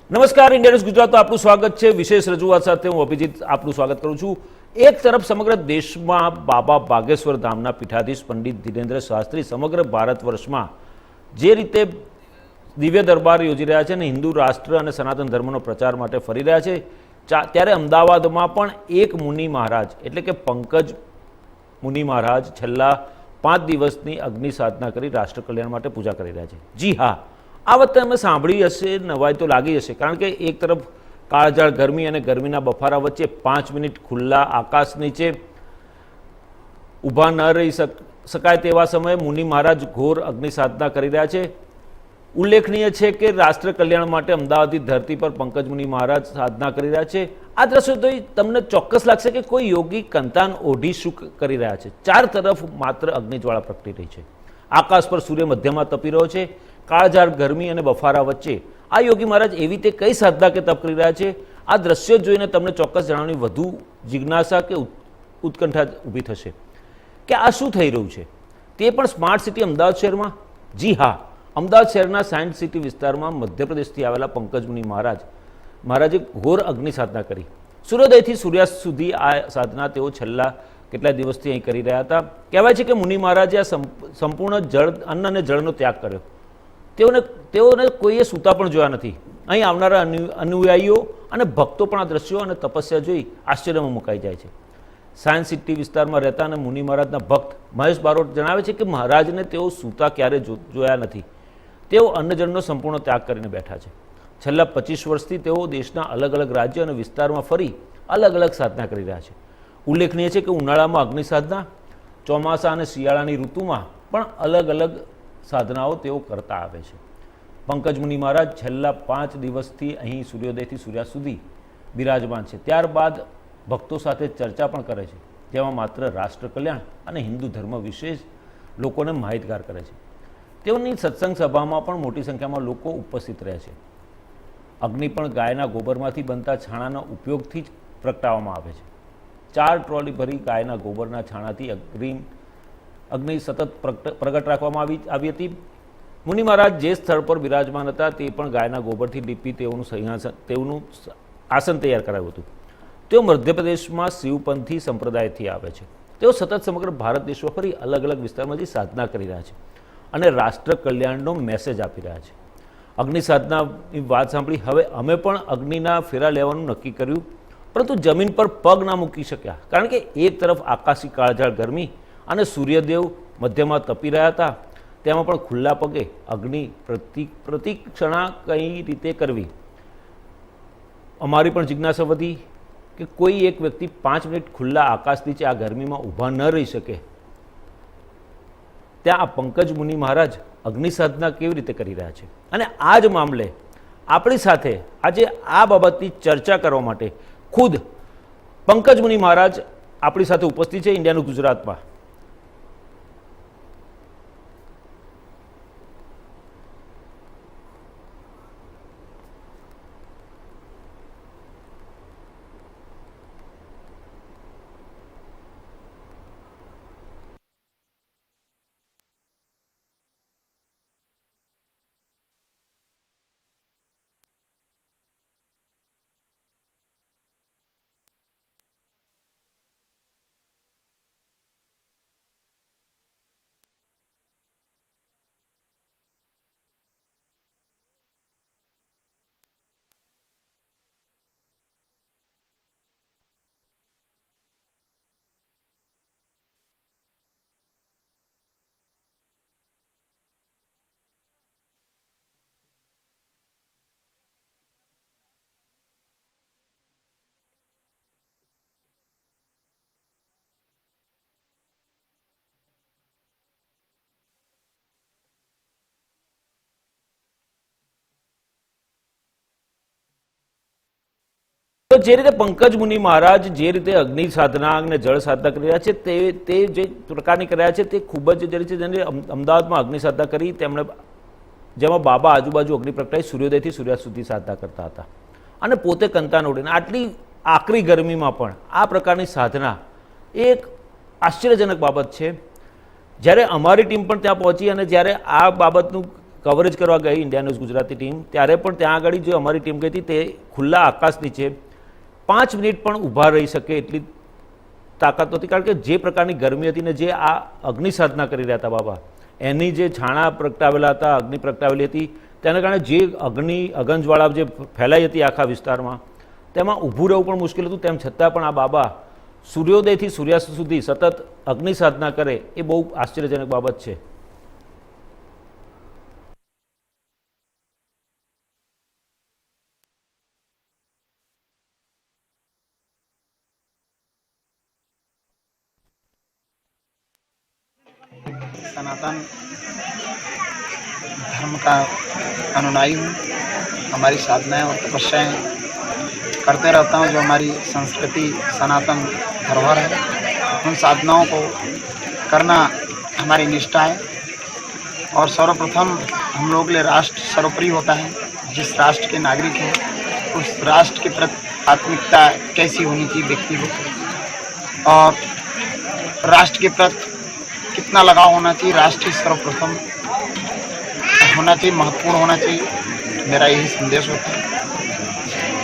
નમસ્કાર, India news ગુજરાતમાં આપનું સ્વાગત છે. વિશેષ રજૂઆત સાથે હું અભિજીત આપનું સ્વાગત કરું છું. એક તરફ સમગ્ર દેશમાં બાબા બાગેશ્વર ધામના પીઠાધીશ પંડિત ધીરેન્દ્ર શાસ્ત્રી સમગ્ર ભારત વર્ષમાં જે રીતે દિવ્ય દરબાર યોજી રહ્યા છે અને હિન્દુ રાષ્ટ્ર અને સનાતન ધર્મનો પ્રચાર માટે ફરી રહ્યા છે, ત્યારે અમદાવાદમાં પણ એક મુનિ મહારાજ એટલે કે પંકજ મુનિ મહારાજ છેલ્લા 5 દિવસની અગ્નિ સાધના કરી રાષ્ટ્ર કલ્યાણ માટે પૂજા કરી રહ્યા છે. જી હા, આ વખતે અમે સાંભળી હશે, નવાઈ તો લાગી હશે, કારણ કે એક તરફ કાળઝાળ ગરમી અને ગરમીના બફારા વચ્ચે 5 મિનિટ ખુલ્લા આકાશ નીચે ઊભા ન રહી શકાય તેવા સમયે મુનિ મહારાજ ઘોર અગ્નિ સાધના કરી રહ્યા છે. ઉલ્લેખનીય છે કે રાષ્ટ્ર કલ્યાણ માટે અમદાવાદની ધરતી પર પંકજ મુનિ મહારાજ સાધના કરી રહ્યા છે. આ દ્રશ્યો તો તમને ચોક્કસ લાગશે કે કોઈ યોગી કંતાન ઓઢી શું કરી રહ્યા છે. ચાર તરફ માત્ર અગ્નિજ્વાળા પ્રગટી રહી છે. આકાશ પર સૂર્ય મધ્યમાં તપી રહ્યો છે. કાળઝાળ ગરમી અને બફારા વચ્ચે આ યોગી મહારાજ એવી રીતે કઈ સાધના કે તપ કરી રહ્યા છે, આ દ્રશ્યો જોઈને તમને ચોક્કસ જાણવાની વધુ જિજ્ઞાસા કે ઉત્કંઠા ઊભી થશે કે આ શું થઈ રહ્યું છે, તે પણ સ્માર્ટ સિટી અમદાવાદ શહેરમાં. જી હા, અમદાવાદ શહેરના સાયન્સ સિટી વિસ્તારમાં મધ્યપ્રદેશથી આવેલા પંકજ મુનિ મહારાજે ઘોર અગ્નિ સાધના કરી. સૂર્યોદયથી સૂર્યાસ્ત સુધી આ સાધના તેઓ છેલ્લા કેટલા દિવસથી અહીં કરી રહ્યા હતા. કહેવાય છે કે મુનિ મહારાજે આ સંપૂર્ણ અન્ન અને જળનો ત્યાગ કર્યો. તેઓને કોઈએ સૂતા પણ જોયા નથી. અહીં આવનારા અનુયાયીઓ અને ભક્તો પણ આ દ્રશ્યો અને તપસ્યા જોઈ આશ્ચર્યમાં મુકાઈ જાય છે. સાયન્સ સિટી વિસ્તારમાં રહેતા અને મુનિ મહારાજના ભક્ત મહેશ બારોટ જણાવે છે કે મહારાજને તેઓ સૂતા ક્યારે જોયા નથી. તેઓ અન્નજળનો સંપૂર્ણ ત્યાગ કરીને બેઠા છે. છેલ્લા 25 વર્ષથી તેઓ દેશના અલગ અલગ રાજ્યો અને વિસ્તારમાં ફરી અલગ અલગ સાધના કરી રહ્યા છે. ઉલ્લેખનીય છે કે ઉનાળામાં અગ્નિ સાધના, ચોમાસા અને શિયાળાની ઋતુમાં પણ અલગ અલગ સાધનાઓ તેઓ કરતા આવે છે. પંકજ મુનિ મહારાજ છેલ્લા 5 દિવસથી અહીં સૂર્યોદયથી સૂર્યાસ્ત સુધી બિરાજમાન છે. ત્યારબાદ ભક્તો સાથે ચર્ચા પણ કરે છે, જેમાં માત્ર રાષ્ટ્ર કલ્યાણ અને હિન્દુ ધર્મ વિશે લોકોને માહિતગાર કરે છે. તેઓની સત્સંગ સભામાં પણ મોટી સંખ્યામાં લોકો ઉપસ્થિત રહે છે. અગ્નિ પણ ગાયના ગોબરમાંથી બનતા છાણાના ઉપયોગથી જ પ્રગટાવવામાં આવે છે. 4 ટ્રોલી ભરી ગાયના ગોબરના છાણાથી અગ્નિ સતત પ્રગટ રાખવામાં આવી હતી. મુનિ મહારાજ જે સ્થળ પર બિરાજમાન હતા તે પણ ગાયના ગોબરથી લીપી તેઓનું આસન તૈયાર કરાયું હતું. તેઓ મધ્યપ્રદેશમાં શિવપંથી સંપ્રદાયથી આવે છે. તેઓ સતત સમગ્ર ભારત દેશમાં ફરી અલગ અલગ વિસ્તારમાંથી સાધના કરી રહ્યા છે અને રાષ્ટ્ર કલ્યાણનો મેસેજ આપી રહ્યા છે. અગ્નિ સાધનાની વાત સાંભળી હવે અમે પણ અગ્નિના ફેરા લેવાનું નક્કી કર્યું, પરંતુ જમીન પર પગ ના મૂકી શક્યા, કારણ કે એક તરફ આકાશી કાળઝાળ ગરમી અને સૂર્યદેવ મધ્યમાં તપી રહ્યા હતા, તેમાં પણ ખુલ્લા પગે અગ્નિ પ્રતિક્ષણા કઈ રીતે કરવી. અમારી પણ જિજ્ઞાસા વધી કે કોઈ એક વ્યક્તિ 5 મિનિટ ખુલ્લા આકાશ નીચે આ ગરમીમાં ઊભા ન રહી શકે, ત્યાં આ પંકજ મુનિ મહારાજ અગ્નિ સાધના કેવી રીતે કરી રહ્યા છે. અને આ જ મામલે આપણી સાથે આજે આ બાબતની ચર્ચા કરવા માટે ખુદ પંકજ મુનિ મહારાજ આપણી સાથે ઉપસ્થિત છે ઇન્ડિયા ન્યૂઝ ગુજરાતમાં. તો જે રીતે પંકજ મુનિ મહારાજ જે રીતે અગ્નિ સાધના અને જળ સાધના કરી રહ્યા છે તે જે પ્રકારની કરી રહ્યા છે તે ખૂબ જ જે રીતે જેને અમદાવાદમાં અગ્નિ સાધના કરી તેમણે, જેમાં બાબા આજુબાજુ અગ્નિ પ્રગટાઈ સૂર્યોદયથી સૂર્યાસ્ત સુધી સાધના કરતા હતા અને પોતે કંતાન ઓઢીને આટલી આકરી ગરમીમાં પણ આ પ્રકારની સાધના એક આશ્ચર્યજનક બાબત છે. જ્યારે અમારી ટીમ પણ ત્યાં પહોંચી અને જ્યારે આ બાબતનું કવરેજ કરવા ગઈ ઇન્ડિયા ન્યૂઝ ગુજરાતી ટીમ, ત્યારે પણ ત્યાં આગળ જે અમારી ટીમ ગઈ હતી તે ખુલ્લા આકાશ નીચે 5 મિનિટ પણ ઊભા રહી શકે એટલી તાકાત નહોતી, કારણ કે જે પ્રકારની ગરમી હતી ને જે આ અગ્નિ સાધના કરી રહ્યા હતા બાબા, એની જે છાણા પ્રગટાવેલા હતા, અગ્નિ પ્રગટાવેલી હતી, તેના કારણે જે અગનજવાળા જે ફેલાઈ હતી આખા વિસ્તારમાં, તેમાં ઊભું રહેવું પણ મુશ્કેલ હતું. તેમ છતાં પણ આ બાબા સૂર્યોદયથી સૂર્યાસ્ત સુધી સતત અગ્નિ સાધના કરે એ બહુ આશ્ચર્યજનક બાબત છે. सनातन धर्म का अनुयायी हूँ। हमारी साधनाएं और तपस्याएं करते रहता हूँ। जो हमारी संस्कृति सनातन धरोहर है, उन साधनाओं को करना हमारी निष्ठा है। और सर्वप्रथम हम लोग के लिए राष्ट्र सर्वोपरि होता है। जिस राष्ट्र के नागरिक हैं उस राष्ट्र के प्रति आत्मिकता कैसी होनी चाहिए व्यक्ति को, और राष्ट्र के प्रति कितना लगाव होना चाहिए, राष्ट्र सर्वप्रथम होना चाहिए, महत्वपूर्ण होना चाहिए। मेरा यही संदेश होता है।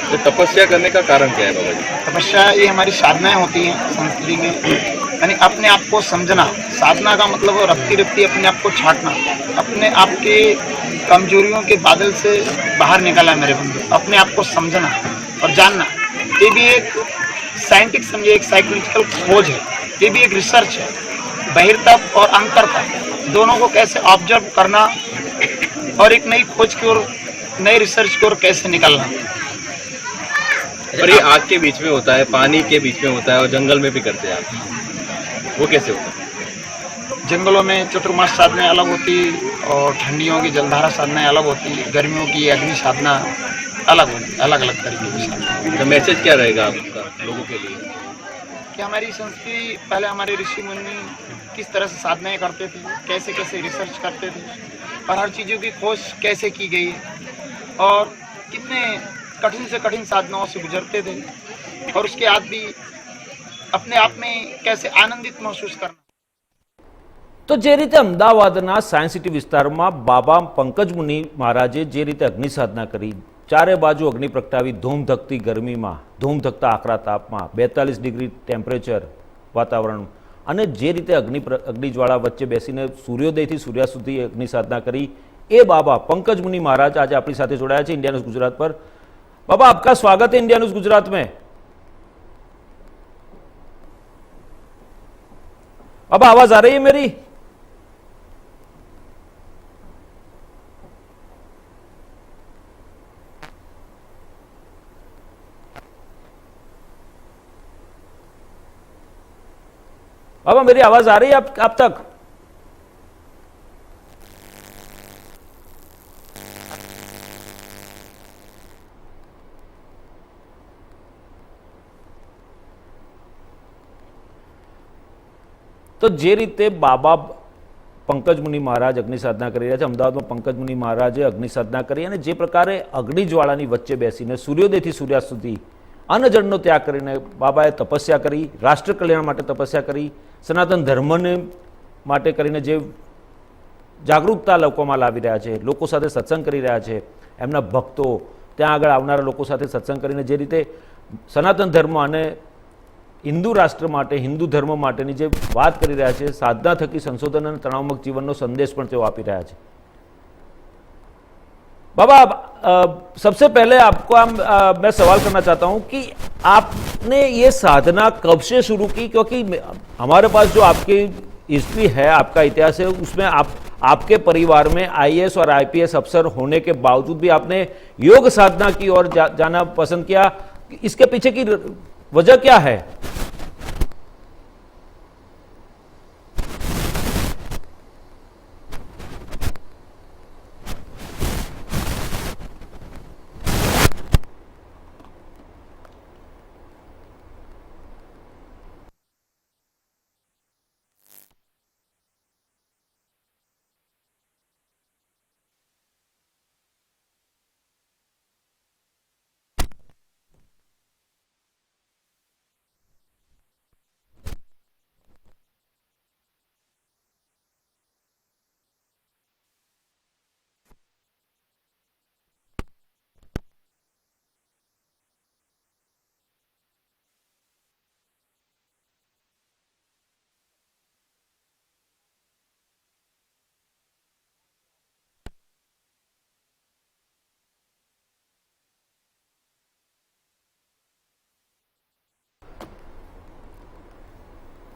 तो तपस्या करने का कारण क्या है बाबा जी? तपस्या ये हमारी साधनाएं होती हैं संस्कृति में, यानी अपने आप को समझना। साधना का मतलब रफ्ती रफ्ती अपने आप को छाटना, अपने आप के कमजोरियों के बादल से बाहर निकालना मेरे बंधु, अपने आप को समझना और जानना। ये भी एक साइंटिफिक समझे, एक साइकोलॉजिकल खोज है, ये भी एक रिसर्च है। बहिर्तप और अंतरतप दोनों को कैसे ऑब्जर्व करना और एक नई खोज की ओर, नई रिसर्च की ओर कैसे निकलना। और ये आग के बीच में होता है, पानी के बीच में होता है, और जंगल में भी करते हैं आप, वो कैसे होता है? जंगलों में चतुर्मास साधनाएं अलग होती और ठंडियों की जलधारा साधनाएं अलग होती, गर्मियों की अग्नि साधना अलग होती, अलग अलग तरीके की साधना। तो मैसेज क्या रहेगा आपका लोगों के लिए? कि हमारी संस्कृति, पहले हमारे ऋषि मुनि किस तरह से साधनाएं करते थे, कैसे कैसे रिसर्च करते थे, और हर चीज़ों की खोज कैसे की गई है, और कितने कठिन से कठिन साधनाओं से गुजरते थे, और उसके बाद भी अपने आप में कैसे आनंदित महसूस करना। તો જે રીતે અમદાવાદના સાયન્સ સિટી વિસ્તારમાં બાબા પંકજ મુનિ મહારાજે જે રીતે અગ્નિ સાધના કરી, ચારે બાજુ અગ્નિ પ્રગટાવી, ધૂમધકતી ગરમીમાં, ધૂમધકતા આકરા તાપમાં, 42 ડિગ્રી ટેમ્પરેચર વાતાવરણ, અને જે રીતે અગ્નિજ્વાળા વચ્ચે બેસીને સૂર્યોદયથી સૂર્યાસ્ત સુધી અગ્નિ સાધના કરી, એ બાબા પંકજ મુનિ મહારાજ આજે આપણી સાથે જોડાયા છે इंडिया न्यूज़ गुजरात पर. बाबा, आपका स्वागत है इंडिया न्यूज़ गुजरात में. बाबा, आवाज आ रही है मेरी? बाबा, मेरी आवाज आ रही है आप तक? तो जे रीते बाबा पंकज मुनि महाराज अग्नि साधना કરી રહ્યા છે, અમદાવાદમાં પંકજ મુનિ મહારાજે અગ્નિ સાધના કરી, અને જે પ્રકારે અગ્નિજ્વાળાની વચ્ચે બેસીને સૂર્યોદયથી સૂર્યાસ્ત સુધી અન્નજળનો ત્યાગ કરીને બાબાએ તપસ્યા કરી, રાષ્ટ્ર કલ્યાણ માટે તપસ્યા કરી, સનાતન ધર્મને માટે કરીને જે જાગૃતતા લોકોમાં લાવી રહ્યા છે, લોકો સાથે સત્સંગ કરી રહ્યા છે, એમના ભક્તો ત્યાં આગળ આવનારા લોકો સાથે સત્સંગ કરીને જે રીતે સનાતન ધર્મ અને हिंदू राष्ट्र माटे, हिंदू धर्म माटेनी जे बात करी रह्या छे, साधना थकी संशोधन और तणावमुक्त जीवननो संदेश पण तेओ आपी रह्या छे. बाबा, सबसे पहले आपको मैं सवाल करना चाहता हूं कि आपने ये साधना कब से शुरू की? क्योंकि हमारे पास जो आपकी हिस्ट्री है, आपका इतिहास है, उसमें आपके परिवार में आईएएस और आईपीएस अफसर होने के बावजूद भी आपने योग साधना की ओर जाना पसंद किया. इसके पीछे की वजह क्या है?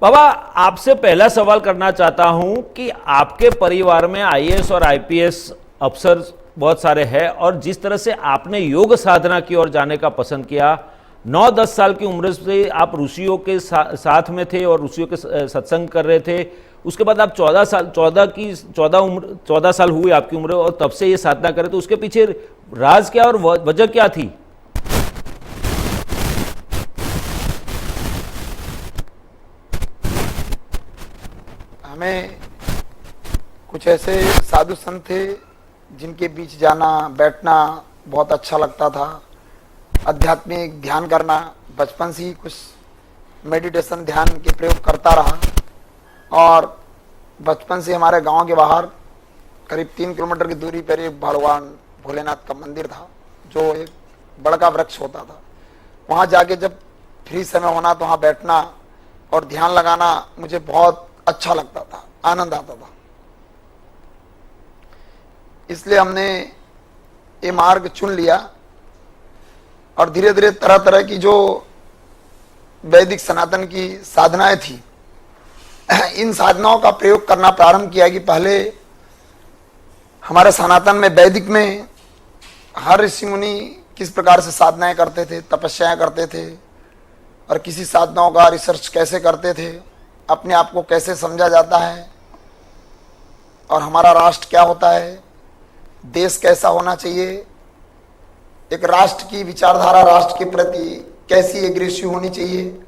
बाबा, आपसे पहला सवाल करना चाहता हूं कि आपके परिवार में आईएएस और आईपीएस अफसर बहुत सारे हैं, और जिस तरह से आपने योग साधना की ओर जाने का पसंद किया, 9-10 साल की उम्र से आप ऋषियों के साथ में थे और ऋषियों के सत्संग कर रहे थे। उसके बाद आप 14 साल हुई आपकी उम्र, और तब से ये साधना कर रहे थे। उसके पीछे राज क्या और वजह क्या थी? हमें कुछ ऐसे साधु संत थे जिनके बीच जाना बैठना बहुत अच्छा लगता था। आध्यात्मिक ध्यान करना, बचपन से ही कुछ मेडिटेशन ध्यान के प्रयोग करता रहा, और बचपन से हमारे गांव के बाहर करीब 3 किलोमीटर की दूरी पर एक भगवान भोलेनाथ का मंदिर था, जो एक बड़का वृक्ष होता था। वहां जाके जब फ्री समय होना तो वहां बैठना और ध्यान लगाना मुझे बहुत अच्छा लगता था, आनंद आता था। इसलिए हमने ये मार्ग चुन लिया, और धीरे धीरे तरह तरह की जो वैदिक सनातन की साधनाएं थी, इन साधनाओं का प्रयोग करना प्रारंभ किया। कि पहले हमारे सनातन में, वैदिक में, हर ऋषि मुनि किस प्रकार से साधनाएं करते थे, तपस्याएं करते थे, और किसी साधनाओं का रिसर्च कैसे करते थे, अपने आप को कैसे समझा जाता है, और हमारा राष्ट्र क्या होता है, देश कैसा होना चाहिए, एक राष्ट्र की विचारधारा राष्ट्र के प्रति कैसी एग्रेसिव होनी चाहिए।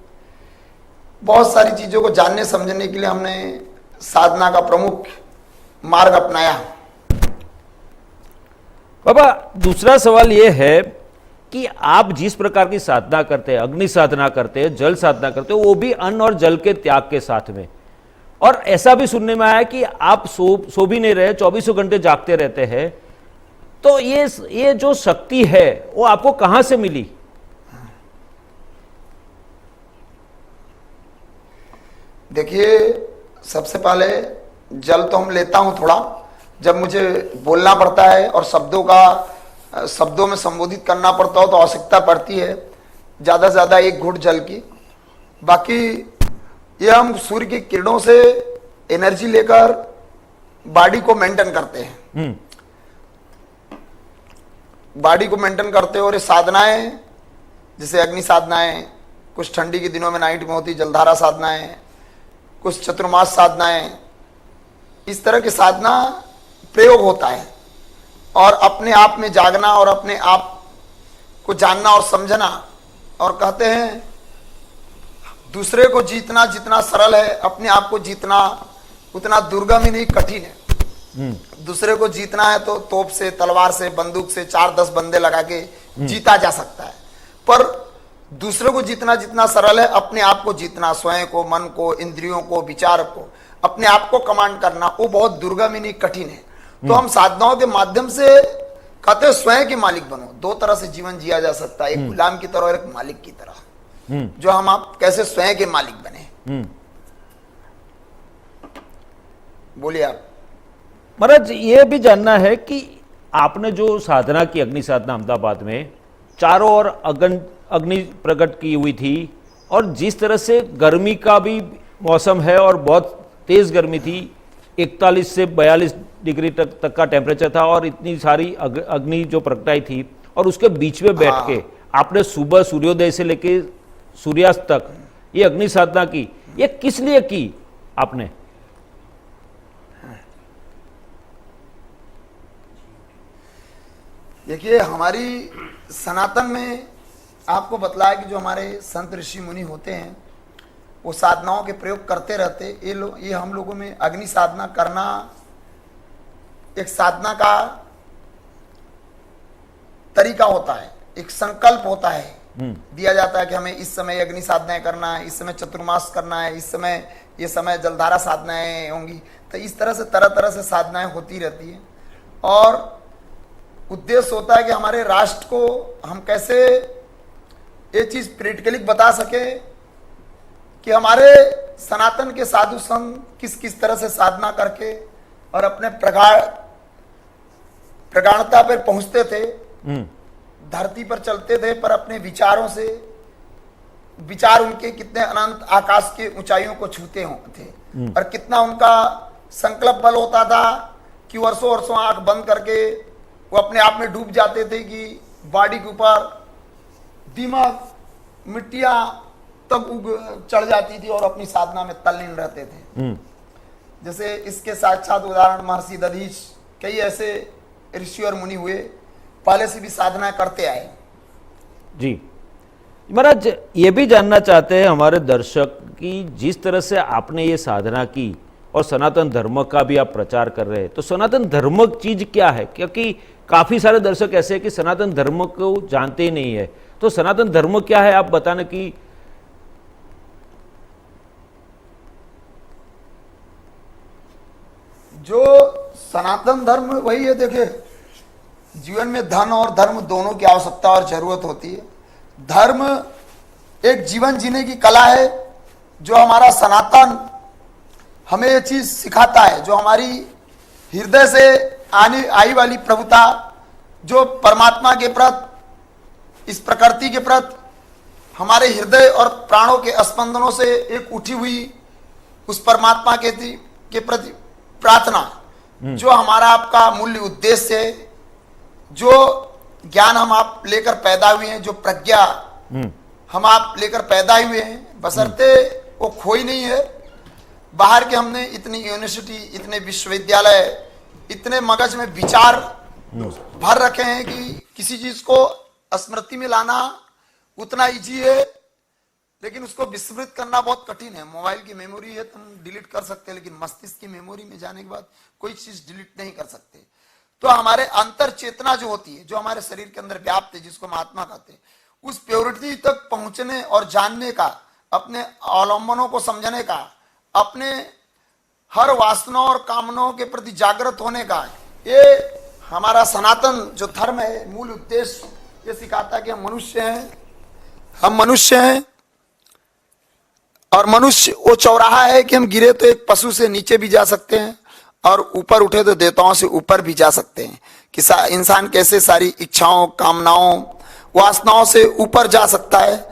बहुत सारी चीजों को जानने समझने के लिए हमने साधना का प्रमुख मार्ग अपनाया। बाबा, दूसरा सवाल यह है कि आप जिस प्रकार की साधना करते हैं, अग्नि साधना करते हैं, जल साधना करते हैं, वो भी अन्न और जल के त्याग के साथ में, और ऐसा भी सुनने में आया कि आप सो भी नहीं रहे, 24 घंटे जागते रहते हैं। तो ये जो शक्ति है वो आपको कहां से मिली? देखिए, सबसे पहले जल तो हम लेता हूं थोड़ा, जब मुझे बोलना पड़ता है और शब्दों में संबोधित करना पड़ता हो तो आवश्यकता पड़ती है ज्यादा से ज्यादा 1 घूंट जल की। बाकी ये हम सूर्य की किरणों से एनर्जी लेकर बॉडी को मेंटेन करते हैं, बॉडी को मेंटेन करते हैं। और ये साधनाएं, जैसे अग्नि साधनाएं, कुछ ठंडी के दिनों में नाइट में होती जलधारा साधनाएं, कुछ चतुर्मास साधनाएं, इस तरह की साधना प्रयोग होता है। और अपने आप में जागना और अपने आप को जानना और समझना, और कहते हैं दूसरे को जीतना जितना सरल है, अपने आप को जीतना उतना दुर्गम ही नहीं, कठिन है। दूसरे को जीतना है तो तोप से, तलवार से, बंदूक से 4-10 बंदे लगा के जीता जा सकता है, पर दूसरे को जीतना जितना सरल है, अपने आप को जीतना, स्वयं को, मन को, इंद्रियों को, विचार को, अपने आप को कमांड करना, वो बहुत दुर्गम ही नहीं, कठिन है। तो हम साधनाओं के माध्यम से कहते हैं स्वयं के मालिक बनो। 2 तरह से जीवन जिया जा सकता है, एक गुलाम की तरह और एक मालिक की तरह। जो आप कैसे स्वयं के मालिक बने, बोलिए आप। महाराज, ये भी जानना है कि आपने जो साधना की, अग्नि साधना अहमदाबाद में, चारों ओर अग्नि प्रकट की हुई थी, और जिस तरह से गर्मी का भी मौसम है और बहुत तेज गर्मी थी, 41 से 42 डिग्री तक का टेम्परेचर था, और इतनी सारी अग्नि जो प्रकटाई थी, और उसके बीच में बैठ के आपने सुबह सूर्योदय से लेके सूर्यास्त तक ये अग्नि साधना की, ये किस लिए की आपने? देखिए, हमारी सनातन में आपको बतलाया कि जो हमारे संत ऋषि मुनि होते हैं वो साधनाओं के प्रयोग करते रहते। ये हम लोगों में अग्नि साधना करना एक साधना का तरीका होता है, एक संकल्प होता है, दिया जाता है कि हमें इस समय अग्नि साधनाएं करना है, इस समय चतुर्मास करना है, इस समय ये समय जलधारा साधनाएं होंगी। तो इस तरह से तरह तरह से साधनाएं होती रहती हैं, और उद्देश्य होता है कि हमारे राष्ट्र को हम कैसे ये चीज प्रैक्टिकली बता सके कि हमारे सनातन के साधु संत किस किस तरह से साधना करके और अपने प्रगाढ़ता पर पहुंचते थे, धरती पर चलते थे, पर अपने विचारों से विचार उनके कितने अनंत आकाश के ऊंचाइयों को छूते थे और कितना उनका संकल्प बल होता था कि वर्षों वर्षों आंख बंद करके वो अपने आप में डूब जाते थे कि बॉडी के ऊपर दिमाग मिट्टियां तक चढ़ जाती थी और अपनी साधना में तल्लीन रहते थे। जैसे इसके साक्षात उदाहरण महर्षि दधीच, कई ऐसे ऋषि और मुनि हुए पहले से भी साधना करते आए। जी महाराज, ये भी जानना चाहते हैं हमारे दर्शक कि जिस तरह से आपने ये साधना की और सनातन धर्म का भी आप प्रचार कर रहे हैं, तो सनातन धर्म चीज क्या है? क्योंकि काफी सारे दर्शक ऐसे हैं कि सनातन धर्म को जानते ही नहीं है। तो सनातन धर्म क्या है, आप बताने की। जो सनातन धर्म वही है, देखिए जीवन में धन और धर्म दोनों की आवश्यकता और जरूरत होती है। धर्म एक जीवन जीने की कला है जो हमारा सनातन हमें ये चीज सिखाता है, जो हमारी हृदय से आने आई वाली प्रभुता, जो परमात्मा के प्रति, इस प्रकृति के प्रति हमारे हृदय और प्राणों के स्पंदनों से एक उठी हुई उस परमात्मा के प्रति प्रार्थना, जो हमारा आपका मूल्य उद्देश्य है, जो ज्ञान हम आप लेकर पैदा हुए हैं, जो प्रज्ञा हम आप लेकर पैदा हुए हैं, बशर्ते वो खोई नहीं है। बाहर के हमने इतनी यूनिवर्सिटी, इतने विश्वविद्यालय, इतने मगज में विचार भर रखे हैं कि किसी चीज को स्मृति में लाना उतना इजी है, लेकिन उसको विस्मृत करना बहुत कठिन है। मोबाइल की मेमोरी है, तुम डिलीट कर सकते हैं, लेकिन मस्तिष्क की मेमोरी में जाने के बाद कोई चीज डिलीट नहीं कर सकते। तो हमारे अंतर चेतना जो होती है, जो हमारे शरीर के अंदर व्याप्त है, जिसको हम आत्मा कहते हैं, उस प्योरिटी तक पहुंचने और जानने का, अपने अवलंबनों को समझने का, अपने हर वासनाओं और कामनाओं के प्रति जागृत होने का, ये हमारा सनातन जो धर्म है, मूल उद्देश्य ये सिखाता है कि हम मनुष्य हैं और मनुष्य वो चौराहा है कि हम गिरे तो एक पशु से नीचे भी जा सकते हैं और ऊपर उठे तो देवताओं से ऊपर भी जा सकते हैं। कि इंसान कैसे सारी इच्छाओं, कामनाओं, वासनाओं से ऊपर जा सकता है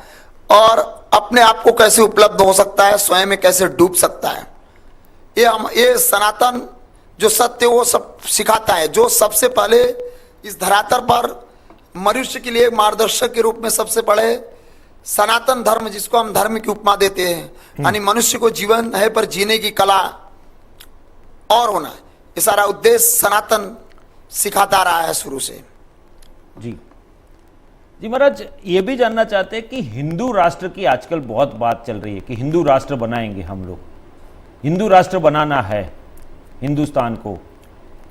और अपने आप को कैसे उपलब्ध हो सकता है, स्वयं में कैसे डूब सकता है। ये सनातन जो सत्य वो सब सिखाता है, जो सबसे पहले इस धरातल पर मनुष्य के लिए मार्गदर्शक के रूप में सबसे पहले सनातन धर्म, जिसको हम धर्म की उपमा देते हैं, यानी मनुष्य को जीवन है पर जीने की कला और होना, ये सारा उद्देश्य सनातन सिखाता रहा है शुरू से। जी जी महाराज, ये भी जानना चाहते हैं कि हिंदू राष्ट्र की आजकल बहुत बात चल रही है कि हिंदू राष्ट्र बनाएंगे हम लोग, हिंदू राष्ट्र बनाना है हिंदुस्तान को।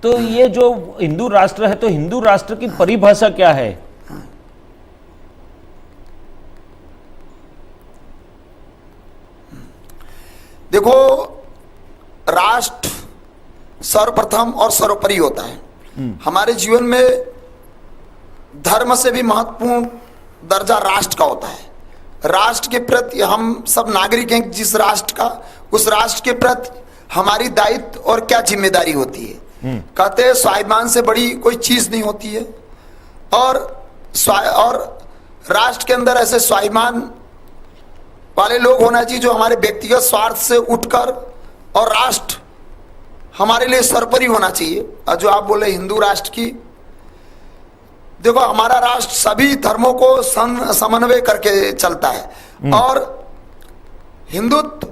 तो ये जो हिंदू राष्ट्र है, तो हिंदू राष्ट्र की परिभाषा क्या है? देखो, राष्ट्र सर्वप्रथम और सर्वोपरि होता है। हमारे जीवन में धर्म से भी महत्वपूर्ण दर्जा राष्ट्र का होता है। राष्ट्र के प्रति हम सब नागरिक हैं, जिस राष्ट्र का, उस राष्ट्र के प्रति हमारी दायित्व और क्या जिम्मेदारी होती है। कहते हैं स्वाभिमान से बड़ी कोई चीज नहीं होती है, और राष्ट्र के अंदर ऐसे स्वाभिमान वाले लोग होना चाहिए जो हमारे व्यक्तिगत स्वार्थ से उठकर, और राष्ट्र हमारे लिए सर्वोपरि होना चाहिए। और जो आप बोले हिंदू राष्ट्र की, देखो हमारा राष्ट्र सभी धर्मों को समन्वय करके चलता है, और हिंदुत्व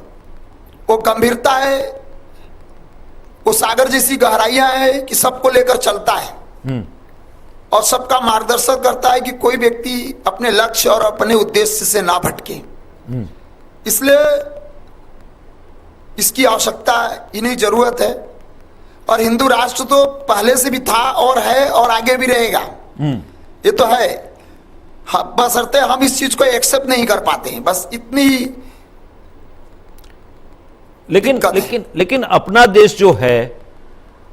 वो गंभीरता है, वो सागर जैसी गहराइयां हैं कि सबको लेकर चलता है और सबका मार्गदर्शन करता है कि कोई व्यक्ति अपने लक्ष्य और अपने उद्देश्य से ना भटके। इसलिए इसकी आवश्यकता, इन्हीं जरूरत है। और हिंदू राष्ट्र तो पहले से भी था और है और आगे भी रहेगा, ये तो है। बशर्ते हम इस चीज को एक्सेप्ट नहीं कर पाते हैं, बस इतनी। लेकिन अपना देश जो है,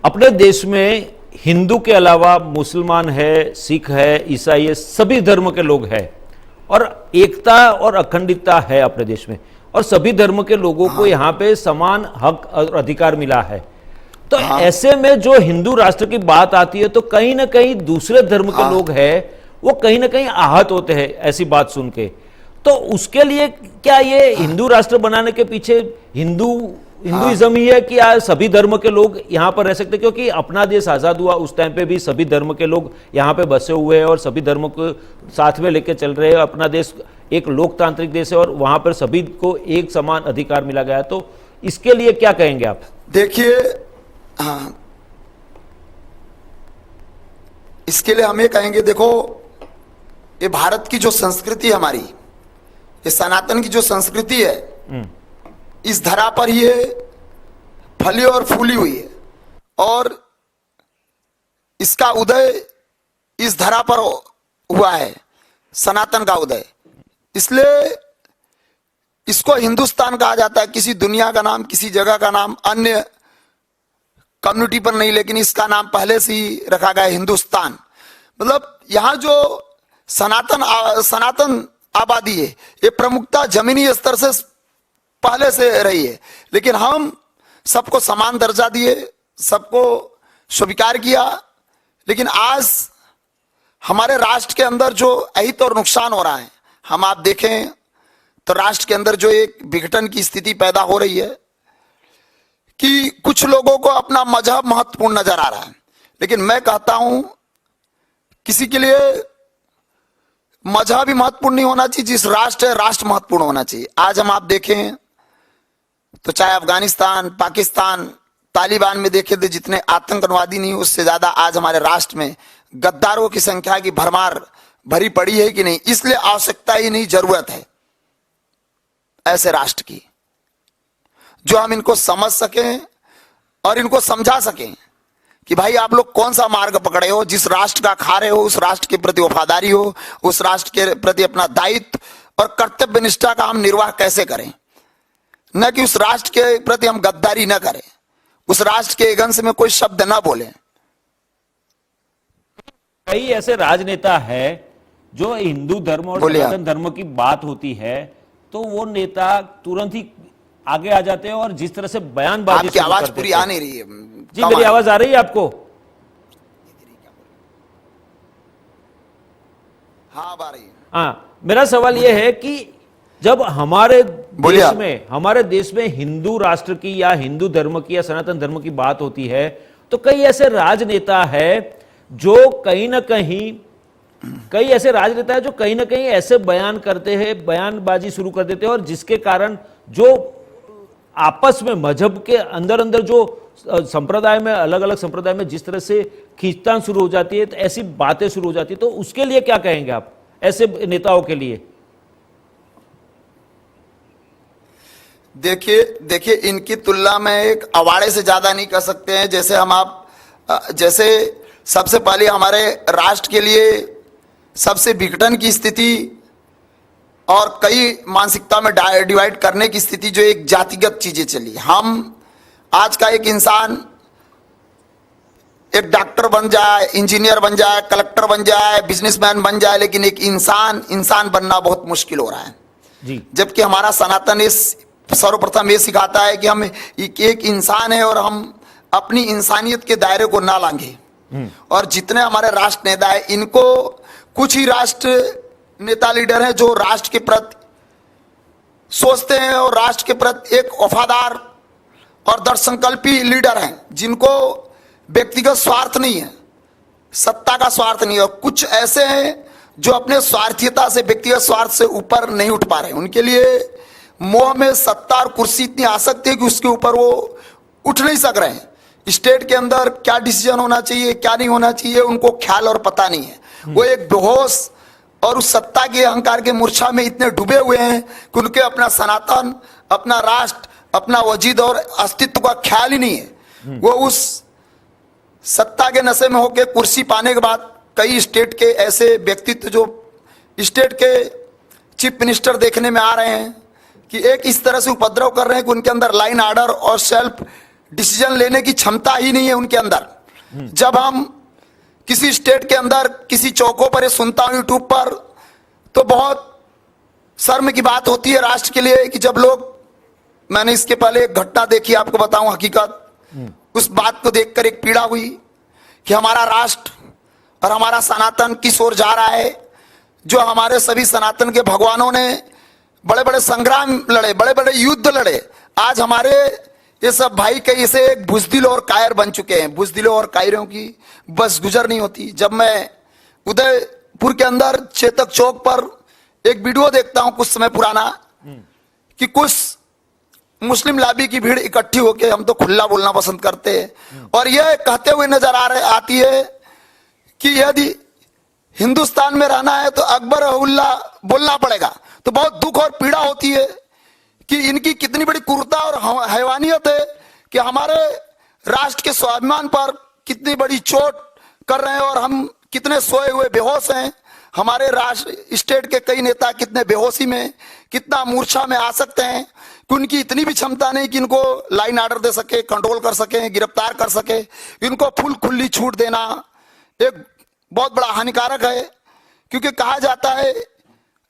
अपने देश में हिंदू के अलावा मुसलमान है, सिख है, ईसाई है, सभी धर्म के लोग हैं, और एकता और अखंडितता है अपने देश में, और सभी धर्म के लोगों को यहाँ पे समान हक और अधिकार मिला है। तो ऐसे में जो हिंदू राष्ट्र की बात आती है, तो कहीं ना कहीं दूसरे धर्म के लोग हैं, वो कहीं ना कहीं आहत होते हैं ऐसी बात सुन के। तो उसके लिए क्या ये हिंदू राष्ट्र बनाने के पीछे हिंदुइज्म ही है कि यार सभी धर्म के लोग यहाँ पर रह सकते, क्योंकि अपना देश आजाद हुआ उस टाइम पे भी सभी धर्म के लोग यहाँ पे बसे हुए हैं और सभी धर्मों को साथ में लेके चल रहे हैं। अपना देश एक लोकतांत्रिक देश है और वहां पर सभी को एक समान अधिकार मिला गया है। तो इसके लिए क्या कहेंगे आप? देखिए, हाँ, इसके लिए हम ये कहेंगे, देखो ये भारत की जो संस्कृति है हमारी, ये सनातन की जो संस्कृति है, इस धरा पर ये फली और फूली हुई है और इसका उदय इस धरा पर हुआ है, सनातन का उदय। इसलिए इसको हिंदुस्तान कहा जाता है। किसी दुनिया का नाम, किसी जगह का नाम अन्य कम्युनिटी पर नहीं, लेकिन इसका नाम पहले से ही रखा गया हिंदुस्तान। मतलब यहाँ जो सनातन आबादी है, ये प्रमुखता जमीनी स्तर से पहले से रही है, लेकिन हम सबको समान दर्जा दिए, सबको स्वीकार किया। लेकिन आज हमारे राष्ट्र के अंदर जो अहित और नुकसान हो रहा है, हम आप देखें तो राष्ट्र के अंदर जो एक विघटन की स्थिति पैदा हो रही है कि कुछ लोगों को अपना मजहब महत्वपूर्ण नजर आ रहा है। लेकिन मैं कहता हूं किसी के लिए मजहब भी महत्वपूर्ण नहीं होना चाहिए, जिस राष्ट्र है राष्ट्र महत्वपूर्ण होना चाहिए। आज हम आप देखें तो चाहे अफगानिस्तान, पाकिस्तान, तालिबान में देखे तो जितने आतंकवादी नहीं, उससे ज्यादा आज हमारे राष्ट्र में गद्दारों की संख्या की भरमार भरी पड़ी है कि नहीं। इसलिए आवश्यकता ही नहीं, जरूरत है ऐसे राष्ट्र की, जो हम इनको समझ सकें और इनको समझा सकें कि भाई आप लोग कौन सा मार्ग पकड़े हो, जिस राष्ट्र का खा रहे हो उस राष्ट्र के प्रति वफादारी हो, उस राष्ट्र के प्रति अपना दायित्व और कर्तव्य निष्ठा का हम निर्वाह कैसे करें, न कि उस राष्ट्र के प्रति हम गद्दारी न करें, उस राष्ट्र के अंश में कोई शब्द न बोले। कई ऐसे राजनेता है जो हिंदू धर्म और सनातन धर्म की बात होती है तो वो नेता तुरंत ही आगे आ जाते हैं और जिस तरह से बयानबाजी, आपकी आवाज पूरी आ नहीं रही है जी, मेरी आवाज आ रही है आपको? हाँ, आ रही है। हाँ, मेरा सवाल यह है कि जब हमारे देश में हिंदू राष्ट्र की या हिंदू धर्म की या सनातन धर्म की बात होती है तो कई ऐसे राजनेता है जो कहीं ना कहीं ऐसे बयान करते हैं, बयानबाजी शुरू कर देते हैं और जिसके कारण जो आपस में मजहब के अंदर जो संप्रदाय में, अलग अलग संप्रदाय में जिस तरह से खींचतान शुरू हो जाती है, तो ऐसी बातें शुरू हो जाती है। तो उसके लिए क्या कहेंगे आप ऐसे नेताओं के लिए? देखिए इनकी तुलना में एक अवाड़े से ज्यादा नहीं कर सकते हैं। जैसे सबसे पहले हमारे राष्ट्र के लिए सबसे विघटन की स्थिति और कई मानसिकता में डिवाइड करने की स्थिति, जो एक जातिगत चीजें चली। हम आज का एक इंसान एक डॉक्टर बन जाए, इंजीनियर बन जाए, कलेक्टर बन जाए, बिजनेसमैन बन जाए, लेकिन एक इंसान बनना बहुत मुश्किल हो रहा है जी। जबकि हमारा सनातन सर्वप्रथम ये सिखाता है कि हम एक इंसान है और हम अपनी इंसानियत के दायरे को ना लांघे। और जितने हमारे राष्ट्र नेता है, इनको कुछ ही राष्ट्र नेता लीडर हैं जो राष्ट्र के प्रति सोचते हैं और राष्ट्र के प्रति एक वफादार और दृढ़संकल्पी लीडर हैं, जिनको व्यक्तिगत स्वार्थ नहीं है, सत्ता का स्वार्थ नहीं है। और कुछ ऐसे हैं जो अपने स्वार्थीयता से, व्यक्तिगत स्वार्थ से ऊपर नहीं उठ पा रहे। उनके लिए मोह में सत्ता और कुर्सी इतनी आसक्ति है कि उसके ऊपर वो उठ नहीं सक रहे हैं। स्टेट के अंदर क्या डिसीजन होना चाहिए, क्या नहीं होना चाहिए, उनको ख्याल और पता नहीं है। वो एक बेहोश और उस सत्ता के अहंकार के मूर्छा में इतने डूबे हुए हैं कि उनके अपना सनातन, अपना राष्ट्र, अपना वजीद और अस्तित्व का ख्याल ही नहीं है। वो उस सत्ता के नशे में होकर कुर्सी पाने के बाद कई स्टेट के ऐसे व्यक्तित्व जो स्टेट के चीफ मिनिस्टर देखने में आ रहे हैं कि एक इस तरह से उपद्रव कर रहे हैं कि उनके अंदर लाइन ऑर्डर और सेल्फ डिसीजन लेने की क्षमता ही नहीं है उनके अंदर। जब हम किसी स्टेट के अंदर किसी चौकों पर ये सुनता हूं यूट्यूब पर, तो बहुत शर्म की बात होती है राष्ट्र के लिए कि जब लोग, मैंने इसके पहले एक घटना देखी, आपको बताऊं हकीकत, उस बात को देखकर एक पीड़ा हुई कि हमारा राष्ट्र और हमारा सनातन किस ओर जा रहा है। जो हमारे सभी सनातन के भगवानों ने बड़े बड़े संग्राम लड़े, बड़े बड़े युद्ध लड़े। आज हमारे ये सब भाई कई से बुजदिल और कायर बन चुके हैं। बुजदिलों और कायरों की बस गुजर नहीं होती। जब मैं उदयपुर के अंदर चेतक चौक पर एक वीडियो देखता हूं कुछ समय पुराना, कि कुछ मुस्लिम लाबी की भीड़ इकट्ठी होकर, हम तो खुला बोलना पसंद करते हैं, और यह कहते हुए नजर आती है कि यदि हिंदुस्तान में रहना है तो अकबर उल्ला बोलना पड़ेगा। तो बहुत दुख और पीड़ा होती है कि इनकी कितनी बड़ी क्रूरता और हैवानियत है कि हमारे राष्ट्र के स्वाभिमान पर कितनी बड़ी चोट कर रहे हैं, और हम कितने सोए हुए बेहोश हैं। हमारे राष्ट्र स्टेट के कई नेता कितने बेहोशी में, कितना मूर्छा में आ सकते हैं कि उनकी इतनी भी क्षमता नहीं कि इनको लाइन ऑर्डर दे सके, कंट्रोल कर सके, गिरफ्तार कर सके। इनको फुल खुली छूट देना एक बहुत बड़ा हानिकारक है, क्योंकि कहा जाता है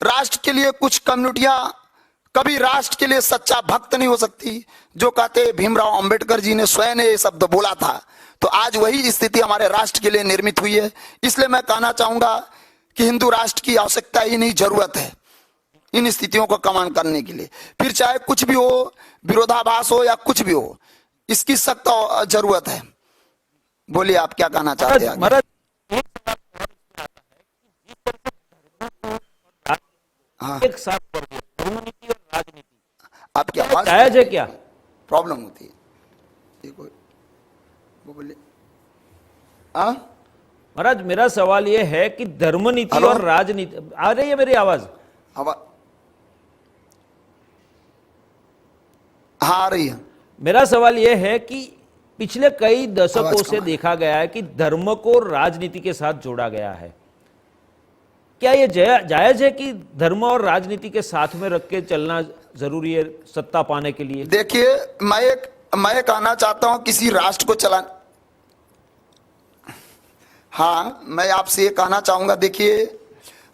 राष्ट्र के लिए कुछ कम्युनिटियां कभी राष्ट्र के लिए सच्चा भक्त नहीं हो सकती। जो कहते भीमराव अंबेडकर जी ने स्वयं ये शब्द बोला था। तो आज वही स्थिति हमारे राष्ट्र के लिए निर्मित हुई है। इसलिए मैं कहना चाहूंगा कि हिंदू राष्ट्र की आवश्यकता ही नहीं, जरूरत है इन स्थितियों को कमांड करने के लिए। फिर चाहे कुछ भी हो, विरोधाभास हो या कुछ भी हो, इसकी सख्त जरूरत है। बोलिए आप क्या कहना चाहते हैं? महाराज, हाँ, एक साथ धर्मनीति और राजनीति आपकी आवाज जायज है क्या? प्रॉब्लम होती है। ये कोई वो बोलिए। हाँ महाराज, मेरा सवाल यह है कि धर्मनीति हेलो? और राजनीति, आ रही है मेरी आवाज? हाँ आ रही है। मेरा सवाल यह है कि पिछले कई दशकों आवाज से कम है। देखा गया है कि धर्म को राजनीति के साथ जोड़ा गया है। क्या यह जायज है कि धर्म और राजनीति के साथ में रख के चलना जरूरी है सत्ता पाने के लिए? देखिए, मैं कहना चाहता हूं किसी राष्ट्र को चला, हाँ मैं आपसे ये कहना चाहूंगा, देखिए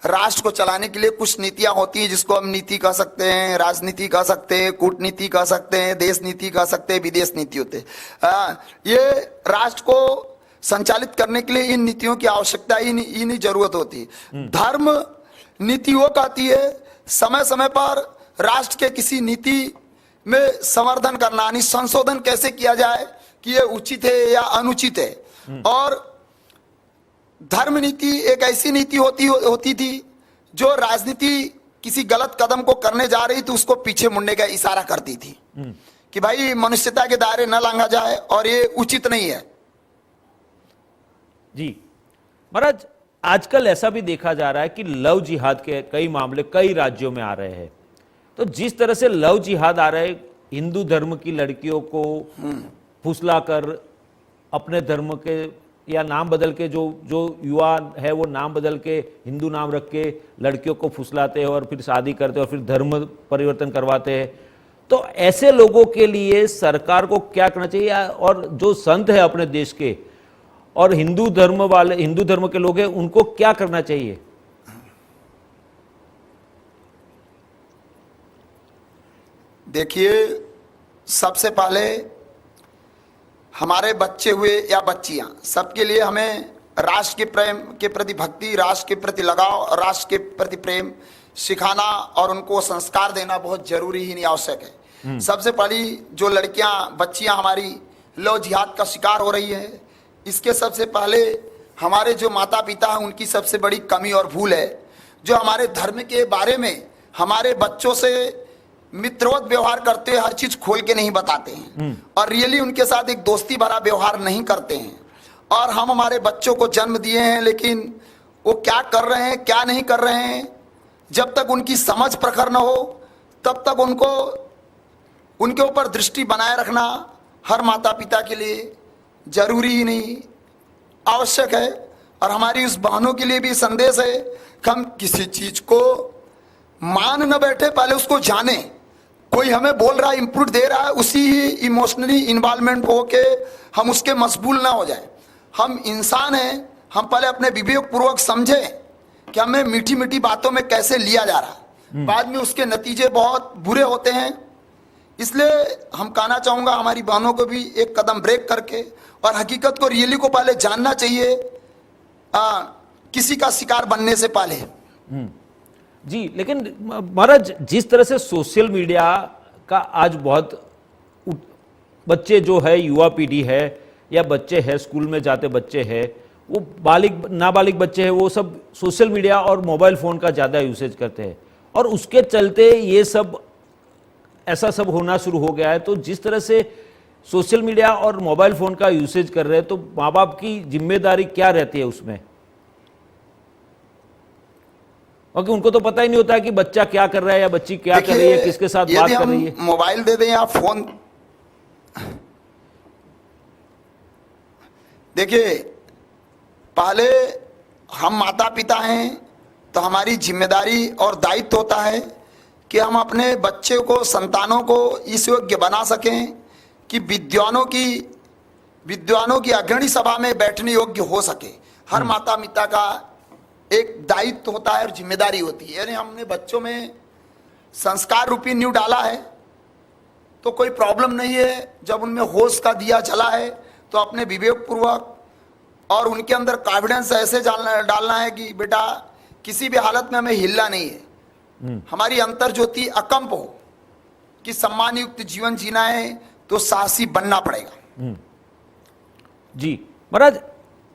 राष्ट्र को चलाने के लिए कुछ नीतियां होती हैं जिसको हम नीति कह सकते हैं, राजनीति कह सकते हैं, कूटनीति कह सकते हैं, देश नीति कह सकते हैं, विदेश नीति होते हैं। ये राष्ट्र को संचालित करने के लिए इन नीतियों की आवश्यकता ही नहीं जरूरत होती। धर्म नीति वो कहती है समय समय पर राष्ट्र के किसी नीति में संवर्धन करना, यानी संशोधन कैसे किया जाए कि ये उचित है या अनुचित है। और धर्म नीति एक ऐसी नीति होती थी जो राजनीति किसी गलत कदम को करने जा रही थी उसको पीछे मुड़ने का इशारा करती थी कि भाई मनुष्यता के दायरे न लांघा जाए और ये उचित नहीं है। जी महाराज, आजकल ऐसा भी देखा जा रहा है कि लव जिहाद के कई मामले कई राज्यों में आ रहे हैं। तो जिस तरह से लव जिहाद आ रहे, हिंदू धर्म की लड़कियों को फुसलाकर अपने धर्म के या नाम बदल के, जो युवा है वो नाम बदल के हिंदू नाम रख के लड़कियों को फुसलाते हैं और फिर शादी करते हैं और फिर धर्म परिवर्तन करवाते हैं। तो ऐसे लोगों के लिए सरकार को क्या करना चाहिए? और जो संत है अपने देश के और हिंदू धर्म के लोग हैं, उनको क्या करना चाहिए? देखिए, सबसे पहले हमारे बच्चे हुए या बच्चियां, सबके लिए हमें राष्ट्र के प्रेम के प्रति भक्ति, राष्ट्र के प्रति लगाव, राष्ट्र के प्रति प्रेम सिखाना और उनको संस्कार देना बहुत जरूरी ही नहीं आवश्यक है। सबसे पहली जो लड़कियां बच्चियां हमारी लव जिहाद का शिकार हो रही है, इसके सबसे पहले हमारे जो माता पिता हैं उनकी सबसे बड़ी कमी और भूल है, जो हमारे धर्म के बारे में हमारे बच्चों से मित्रवत व्यवहार करते हुए हर चीज खोल के नहीं बताते हैं और रियली उनके साथ एक दोस्ती भरा व्यवहार नहीं करते हैं। और हम हमारे बच्चों को जन्म दिए हैं, लेकिन वो क्या कर रहे हैं क्या नहीं कर रहे हैं, जब तक उनकी समझ प्रखर न हो तब तक उनके ऊपर दृष्टि बनाए रखना हर माता पिता के लिए जरूरी ही नहीं, आवश्यक है। और हमारी उस बहनों के लिए भी संदेश है कि हम किसी चीज को मान न बैठे, पहले उसको जाने। कोई हमें बोल रहा है, इनपुट दे रहा है, उसी ही इमोशनली इन्वॉल्वमेंट होके हम उसके मशगूल ना हो जाए। हम इंसान हैं, हम पहले अपने विवेक पूर्वक समझे कि हमें मीठी मीठी बातों में कैसे लिया जा रहा है, बाद में उसके नतीजे बहुत बुरे होते हैं। इसलिए हम कहना चाहूंगा हमारी बहनों को भी एक कदम ब्रेक करके और हकीकत को रियली को पहले जानना चाहिए किसी का शिकार बनने से पहले। जी, लेकिन महाराज जिस तरह से सोशल मीडिया का आज बहुत बच्चे जो है, युवा पीढ़ी है या बच्चे हैं, स्कूल में जाते बच्चे हैं, वो नाबालिग बच्चे हैं, वो सब सोशल मीडिया और मोबाइल फ़ोन का ज़्यादा यूसेज करते हैं और उसके चलते ये सब ऐसा सब होना शुरू हो गया है। तो जिस तरह से सोशल मीडिया और मोबाइल फ़ोन का यूसेज कर रहे हैं, तो माँ बाप की जिम्मेदारी क्या रहती है उसमें? क्योंकि उनको तो पता ही नहीं होता है कि बच्चा क्या कर रहा है या बच्ची क्या कर रही है, किसके साथ बात कर रही है। मोबाइल दे दें या फोन, देखिए पहले हम माता पिता हैं तो हमारी जिम्मेदारी और दायित्व होता है कि हम अपने बच्चे को, संतानों को इस योग्य बना सकें कि विद्वानों की अग्रणी सभा में बैठने योग्य हो सके। हर माता पिता का एक दायित्व होता है और जिम्मेदारी होती है। यानी हमने बच्चों में संस्कार रूपी नींव डाला है तो कोई प्रॉब्लम नहीं है। जब उनमें होश का दिया जला है तो अपने विवेक पूर्वक और उनके अंदर कॉन्फिडेंस ऐसे डालना है कि बेटा किसी भी हालत में हमें हिलना नहीं है, हमारी अंतर ज्योति अकंप हो कि सम्मान युक्त जीवन जीना है तो साहसी बनना पड़ेगा। जी महाराज,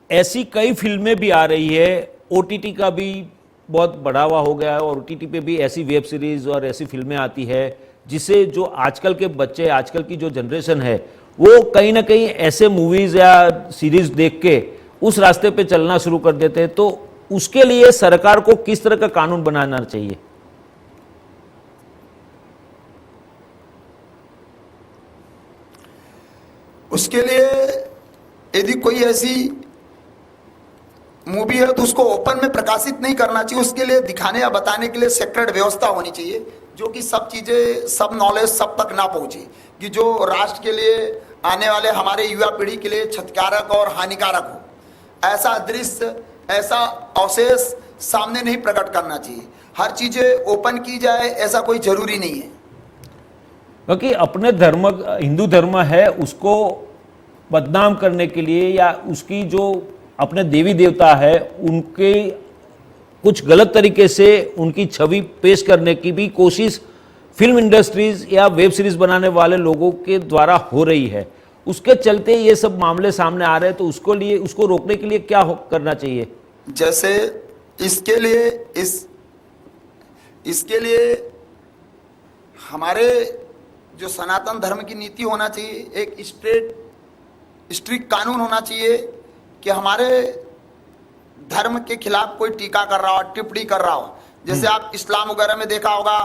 ऐसी कई फिल्में भी आ रही है, ओटीटी का भी बहुत बढ़ावा हो गया है और ओटीटी पे भी ऐसी वेब सीरीज और ऐसी फिल्में आती है जिसे जो आजकल के बच्चे, आजकल की जो जनरेशन है, वो कहीं ना कहीं ऐसे मूवीज या सीरीज देख के उस रास्ते पे चलना शुरू कर देते हैं। तो उसके लिए सरकार को किस तरह का कानून बनाना चाहिए? उसके लिए यदि कोई ऐसी मूवी है तो उसको ओपन में प्रकाशित नहीं करना चाहिए। उसके लिए दिखाने या बताने के लिए सेक्रेट व्यवस्था होनी चाहिए, जो कि सब चीजें, सब नॉलेज सब तक ना पहुंचे, कि जो राष्ट्र के लिए, आने वाले हमारे युवा पीढ़ी के लिए क्षतिकारक और हानिकारक हो। ऐसा दृश्य, ऐसा अवशेष सामने नहीं प्रकट करना चाहिए। हर चीजें ओपन की जाए ऐसा कोई जरूरी नहीं है, क्योंकि अपने धर्म, हिंदू धर्म है, उसको बदनाम करने के लिए या उसकी जो अपने देवी देवता है उनके कुछ गलत तरीके से उनकी छवि पेश करने की भी कोशिश फिल्म इंडस्ट्रीज या वेब सीरीज बनाने वाले लोगों के द्वारा हो रही है। उसके चलते ये सब मामले सामने आ रहे हैं। तो उसको रोकने के लिए क्या करना चाहिए? जैसे इसके लिए हमारे जो सनातन धर्म की नीति होना चाहिए, एक स्ट्रिक्ट कानून होना चाहिए कि हमारे धर्म के खिलाफ कोई टीका कर रहा हो, टिप्पणी कर रहा हो। जैसे आप इस्लाम वगैरह में देखा होगा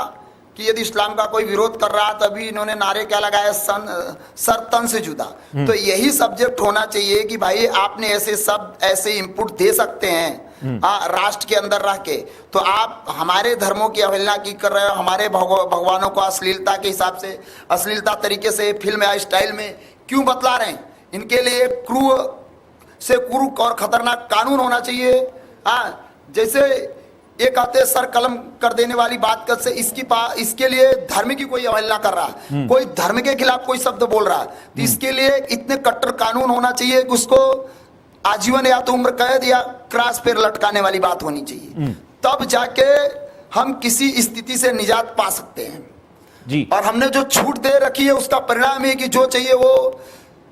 कि यदि इस्लाम का कोई विरोध कर रहा तभी इन्होंने नारे क्या लगाए, सर तन से जुदा। तो यही सब्जेक्ट होना चाहिए कि भाई आपने ऐसे शब्द, ऐसे इनपुट दे सकते हैं राष्ट्र के अंदर रह के, तो आप हमारे धर्मों की अवहेलना की कर रहे हो, हमारे भगवानों को अश्लीलता के हिसाब से, अश्लीलता तरीके से फिल्म या स्टाइल में क्यों बतला रहे हैं। इनके लिए क्रूर और खतरनाक कानून होना चाहिए। जैसे ये कहते सर कलम कर देने वाली बात कर से इसके लिए धर्म की कोई अवहेलना कर रहा, कोई धर्म के खिलाफ कोई शब्द बोल रहा, तो इसके लिए इतने कट्टर कानून होना चाहिए कि उसको आजीवन या तो उम्र कैद या क्रॉस पर लटकाने वाली बात होनी चाहिए। तब जाके हम किसी स्थिति से निजात पा सकते हैं जी। और हमने जो छूट दे रखी है उसका परिणाम है कि जो चाहिए वो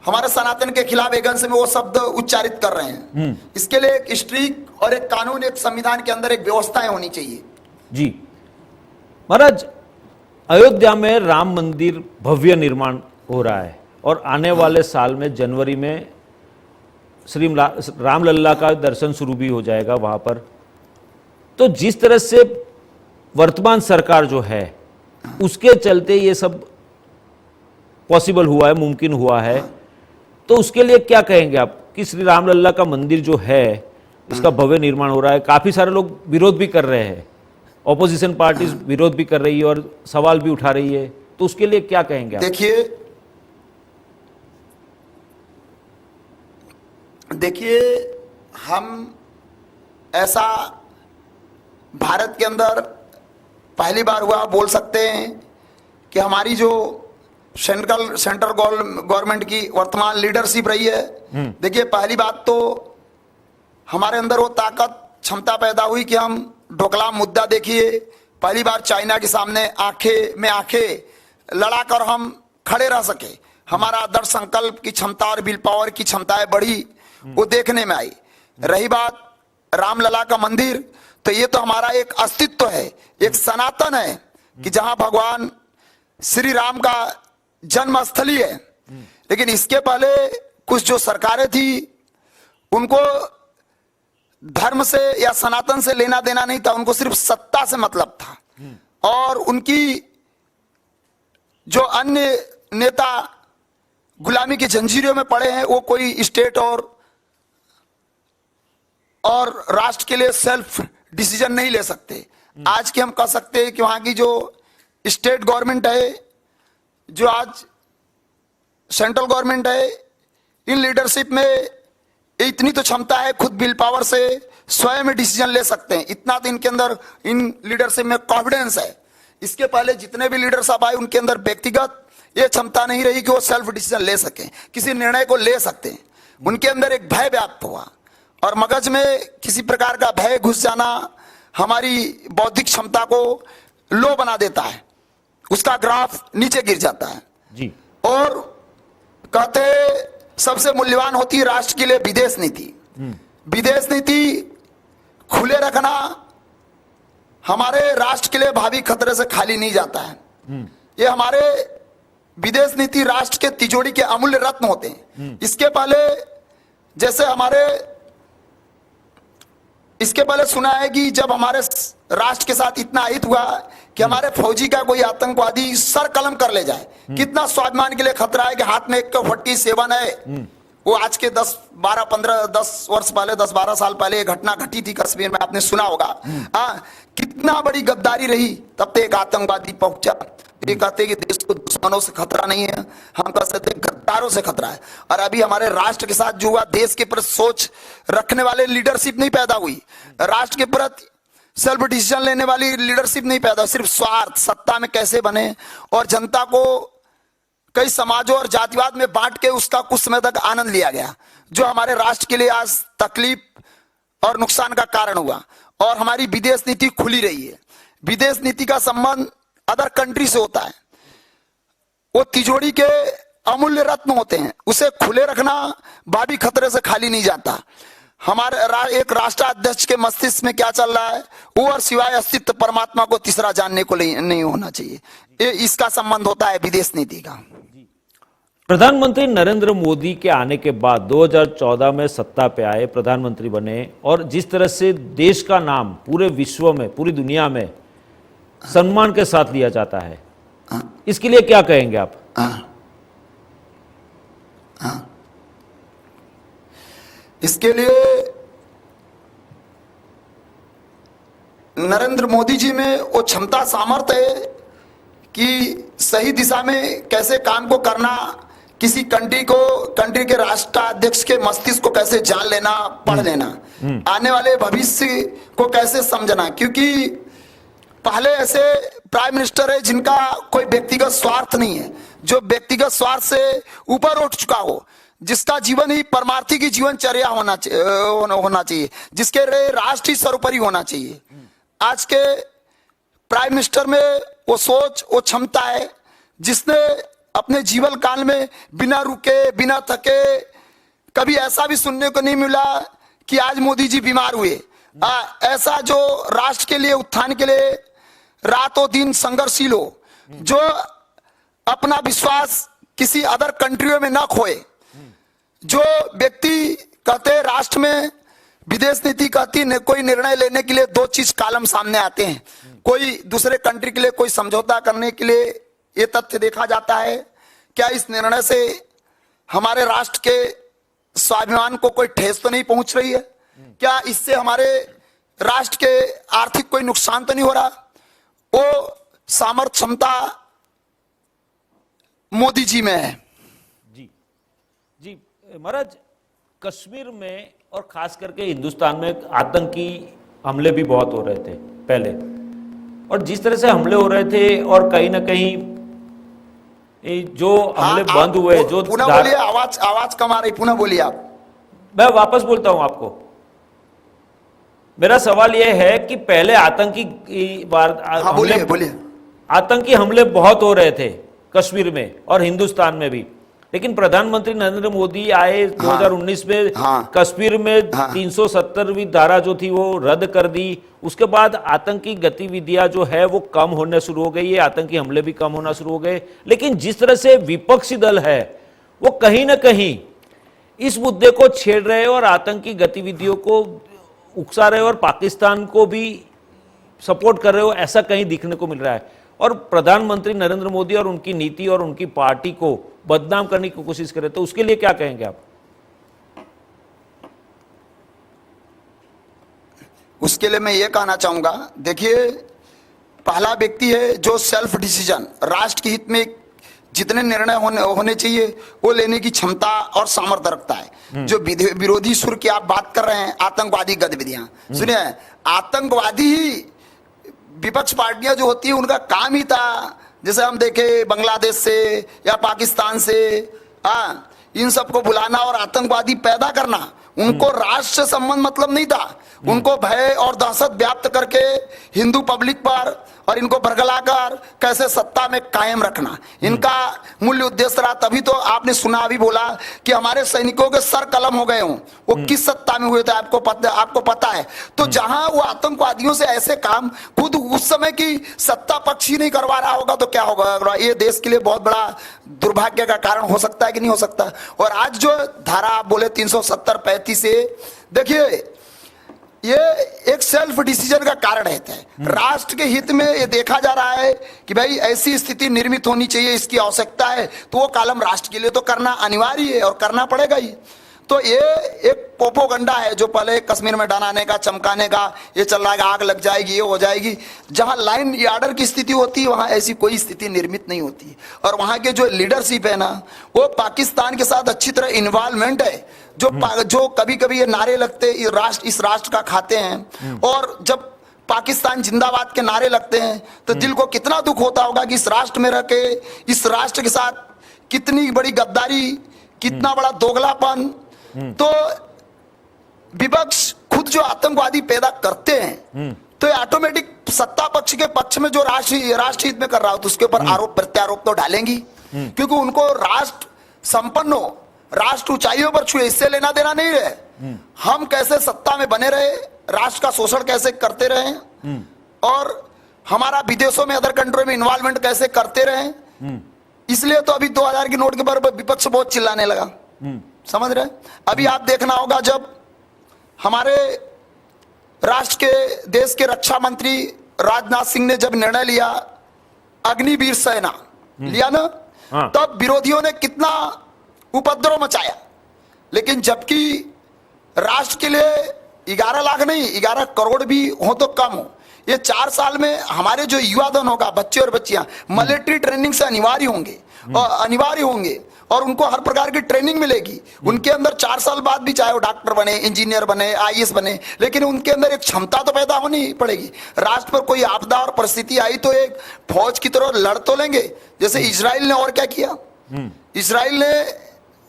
हमारे सनातन के खिलाफ एक अंश में वो शब्द उच्चारित कर रहे हैं। इसके लिए एक स्ट्रिक्ट और एक कानून, एक संविधान के अंदर एक व्यवस्थाएं होनी चाहिए। जी महाराज, अयोध्या में राम मंदिर भव्य निर्माण हो रहा है और आने वाले साल में जनवरी में श्री रामलल्ला का दर्शन शुरू भी हो जाएगा वहां पर। तो जिस तरह से वर्तमान सरकार जो है उसके चलते ये सब पॉसिबल हुआ है, मुमकिन हुआ है, तो उसके लिए क्या कहेंगे आप कि श्री रामलल्ला का मंदिर जो है इसका भव्य निर्माण हो रहा है, काफी सारे लोग विरोध भी कर रहे हैं, ऑपोजिशन पार्टीज विरोध भी कर रही है और सवाल भी उठा रही है, तो उसके लिए क्या कहेंगे आप? देखिए हम ऐसा भारत के अंदर पहली बार हुआ बोल सकते हैं कि हमारी जो सेंट्रल गवर्नमेंट की वर्तमान लीडरशिप रही है। देखिए पहली बात तो हमारे अंदर वो ताकत, क्षमता पैदा हुई कि हम डोकलाम मुद्दा देखिए, पहली बार चाइना के सामने आंखें में आंखें लड़ाकर हम खड़े रह सके, हमारा दृढ़ संकल्प की क्षमता और विल पावर की क्षमताएं बढ़ी, वो देखने में आई। रही बात रामलला का मंदिर, तो ये तो हमारा एक अस्तित्व है, एक सनातन है कि जहां भगवान श्री राम का जन्म स्थली है। लेकिन इसके पहले कुछ जो सरकारें थी उनको धर्म से या सनातन से लेना देना नहीं था, उनको सिर्फ सत्ता से मतलब था। और उनकी जो अन्य नेता गुलामी की जंजीरों में पड़े हैं, वो कोई स्टेट और राष्ट्र के लिए सेल्फ डिसीजन नहीं ले सकते। आज के हम कह सकते हैं कि वहां की जो स्टेट गवर्नमेंट है, जो आज सेंट्रल गवर्नमेंट है, इन लीडरशिप में इतनी तो क्षमता है, खुद विल पावर से स्वयं में डिसीजन ले सकते हैं, इतना तो इनके अंदर, इन लीडरशिप में कॉन्फिडेंस है। इसके पहले जितने भी लीडरशिप आए उनके अंदर व्यक्तिगत ये क्षमता नहीं रही कि वो सेल्फ डिसीजन ले सके, किसी निर्णय को ले सकते हैं। उनके अंदर एक भय व्याप्त हुआ, और मगज में किसी प्रकार का भय घुस जाना हमारी बौद्धिक क्षमता को लो बना देता है, उसका ग्राफ नीचे गिर जाता है जी। और कहते सबसे मूल्यवान होती है राष्ट्र के लिए विदेश नीति। विदेश नीति खुले रखना हमारे राष्ट्र के लिए भावी खतरे से खाली नहीं जाता है। ये हमारे विदेश नीति राष्ट्र के तिजोरी के अमूल्य रत्न होते हैं। इसके पहले सुना है कि जब हमारे राष्ट्र के साथ इतना अहित हुआ कि हमारे फौजी का कोई आतंकवादी सर कलम कर ले जाए, कितना स्वाभिमान के लिए खतरा है कि हाथ में AK-47 है। वो आज के 10 12 साल पहले घटना घटी थी कश्मीर में, आपने सुना होगा। कितना बड़ी गद्दारी रही, तब तक एक आतंकवादी पहुंचा। ये कहते कि देश को दुश्मनों से खतरा नहीं है, हम कह सकते गद्दारों से खतरा है। और अभी हमारे राष्ट्र के साथ जो हुआ, देश के प्रति सोच रखने वाले लीडरशिप नहीं पैदा हुई, राष्ट्र के प्रति सेल्फ डिसीजन लेने वाली लीडरशिप नहीं पैदा, सिर्फ स्वार्थ, सत्ता में कैसे बने और जनता को कई समाजों और जातिवाद में बांट के उसका कुछ समय तक आनंद लिया गया, जो हमारे राष्ट्र के लिए आज तकलीफ और नुकसान का कारण हुआ। और हमारी विदेश नीति खुली रही है। विदेश नीति का संबंध अदर कंट्री से होता है, वो तिजोरी के अमूल्य रत्न होते हैं, उसे खुले रखना भावी खतरे से खाली नहीं जाता। हमारे एक राष्ट्राध्यक्ष के मस्तिष्क में क्या चल रहा है, वो और सिवाय अस्तित्व परमात्मा को तीसरा जानने को नहीं होना चाहिए। ये इसका संबंध होता है विदेश नीति का। प्रधानमंत्री नरेंद्र मोदी के आने के बाद 2014 में सत्ता पे आए, प्रधानमंत्री बने, और जिस तरह से देश का नाम पूरे विश्व में, पूरी दुनिया में सम्मान के साथ लिया जाता है, इसके लिए क्या कहेंगे आप? इसके लिए नरेंद्र मोदी जी में वो क्षमता सामर्थ्य है कि सही दिशा में कैसे काम को करना, किसी कंट्री के राष्ट्राध्यक्ष के मस्तिष्क को कैसे जान लेना, पढ़ लेना, आने वाले भविष्य को कैसे समझना। क्योंकि पहले ऐसे प्राइम मिनिस्टर है जिनका कोई व्यक्तिगत स्वार्थ नहीं है, जो व्यक्तिगत स्वार्थ से ऊपर उठ चुका हो, जिसका जीवन ही परमार्थी की जीवनचर्या होना चाहिए, जिसके राष्ट्र ही सर्वोपरि होना चाहिए। आज के प्राइम मिनिस्टर में वो सोच, वो क्षमता है, जिसने अपने जीवन काल में बिना रुके, बिना थके, कभी ऐसा भी सुनने को नहीं मिला कि आज मोदी जी बीमार हुए। ऐसा जो राष्ट्र के लिए, उत्थान के लिए रातों दिन संघर्षशील हो, जो अपना विश्वास किसी अदर कंट्रियों में न खोए, जो व्यक्ति कहते राष्ट्र में विदेश नीति कहती है, कोई निर्णय लेने के लिए दो चीज कालम सामने आते हैं, कोई दूसरे कंट्री के लिए कोई समझौता करने के लिए ये तथ्य देखा जाता है, क्या इस निर्णय से हमारे राष्ट्र के स्वाभिमान को कोई ठेस तो नहीं पहुंच रही है, क्या इससे हमारे राष्ट्र के आर्थिक कोई नुकसान तो नहीं हो रहा। वो सामर्थ्य क्षमता मोदी जी में है। जी महाराज, कश्मीर में और खास करके हिंदुस्तान में आतंकी हमले भी बहुत हो रहे थे पहले, और जिस तरह से हमले हो रहे थे और कहीं ना कहीं जो हमले बंद हुए, जो पुनः बोलिए, आवाज कम आ रही, पुनः बोलिए आप। मैं वापस बोलता हूं आपको। मेरा सवाल यह है कि पहले आतंकी हाँ बोलिए बोलिए। आतंकी हमले बहुत हो रहे थे कश्मीर में और हिंदुस्तान में भी, लेकिन प्रधानमंत्री नरेंद्र मोदी आए 2019 में, हाँ, कश्मीर में हाँ, 370वीं धारा जो थी वो रद्द कर दी। उसके बाद आतंकी गतिविधियां जो है वो कम होने शुरू हो गई है, आतंकी हमले भी कम होना शुरू हो गए। लेकिन जिस तरह से विपक्षी दल है वो कहीं ना कहीं इस मुद्दे को छेड़ रहे और आतंकी गतिविधियों को उकसा रहे और पाकिस्तान को भी सपोर्ट कर रहे हो, ऐसा कहीं दिखने को मिल रहा है। और प्रधानमंत्री नरेंद्र मोदी और उनकी नीति और उनकी पार्टी को बदनाम करने की कोशिश करे, तो उसके लिए क्या कहेंगे आप? उसके लिए मैं ये कहना चाहूंगा, देखिए पहला व्यक्ति है जो सेल्फ डिसीजन, राष्ट्र के हित में जितने निर्णय होने चाहिए वो लेने की क्षमता और सामर्थ्य रखता है। जो विरोधी सुर की आप बात कर रहे हैं, आतंकवादी गतिविधियां, सुनिए आतंकवादी ही विपक्ष पार्टियां जो होती है उनका काम ही था, जैसे हम देखे बांग्लादेश से या पाकिस्तान से, इन सबको बुलाना और आतंकवादी पैदा करना। उनको राष्ट्र से संबंध मतलब नहीं था, उनको भय और दहशत व्याप्त करके हिंदू पब्लिक पर और इनको बरगलाकर कैसे सत्ता में कायम रखना, इनका मूल्य उद्देश्य रहा। तभी तो आपने सुना, अभी बोला कि हमारे सैनिकों के सर कलम हो गए हों, वो किस सत्ता में हुए थे आपको पता है। तो जहां वो आतंकवादियों से ऐसे काम खुद उस समय की सत्ता पक्ष ही नहीं करवा रहा होगा तो क्या होगा? ये देश के लिए बहुत बड़ा दुर्भाग्य का कारण हो सकता है कि नहीं हो सकता। और आज जो धारा आप बोले 370-35 से, देखिए ये एक सेल्फ डिसीजन का कारण रहता है। राष्ट्र के हित में ये देखा जा रहा है कि भाई ऐसी स्थिति निर्मित होनी चाहिए, इसकी आवश्यकता है, तो वो कॉलम राष्ट्र के लिए तो करना अनिवार्य है और करना पड़ेगा ही। तो ये एक प्रोपोगंडा है जो पहले कश्मीर में डराने का, चमकाने का, ये चल रहा है, आग लग जाएगी, ये हो जाएगी। जहां लाइन या ऑर्डर की स्थिति होती है वहां ऐसी कोई स्थिति निर्मित नहीं होती। और वहां के जो लीडरशिप है ना, वो पाकिस्तान के साथ अच्छी तरह इन्वॉल्वमेंट है। जो कभी कभी ये नारे लगते इस राष्ट्र का खाते हैं, और जब पाकिस्तान जिंदाबाद के नारे लगते हैं तो दिल को कितना दुख होता होगा कि इस राष्ट्र में रह के इस राष्ट्र के साथ कितनी बड़ी गद्दारी, कितना बड़ा दोगलापन। तो विपक्ष खुद जो आतंकवादी पैदा करते हैं तो ये ऑटोमेटिक सत्ता पक्ष के पक्ष में जो राष्ट्र हित में कर रहा हो तो उसके ऊपर आरोप प्रत्यारोप तो डालेंगी, क्योंकि उनको राष्ट्र संपन्न हो, राष्ट्र ऊंचाइयों पर छुए, इससे लेना देना नहीं रहे। हम कैसे सत्ता में बने रहे, राष्ट्र का शोषण कैसे करते रहे, और हमारा विदेशों में अदर कंट्री में इन्वॉल्वमेंट कैसे करते रहे। इसलिए तो अभी 2000 की नोट के बारे में विपक्ष बहुत चिल्लाने लगा, समझ रहे। अभी आप देखना होगा जब हमारे राष्ट्र के देश के रक्षा मंत्री राजनाथ सिंह ने जब निर्णय लिया अग्निवीर सेना लिया ना, तब विरोधियों ने कितना उपद्रव मचाया। लेकिन जबकि राष्ट्र के लिए 11 लाख नहीं 11 करोड़ भी हो तो कम हो, ये 4 साल में हमारे जो युवा धन होगा, बच्चे और बच्चियां मिलिट्री ट्रेनिंग से अनिवार्य होंगे और उनको हर प्रकार की ट्रेनिंग मिलेगी। उनके अंदर 4 साल बाद भी चाहे वो डॉक्टर बने, इंजीनियर बने, IAS बने, लेकिन उनके अंदर एक क्षमता तो पैदा होनी पड़ेगी। राष्ट्र पर कोई आपदा और परिस्थिति आई तो एक फौज की तरह लड़ तो लेंगे। जैसे इजराइल ने और क्या किया, इजराइल ने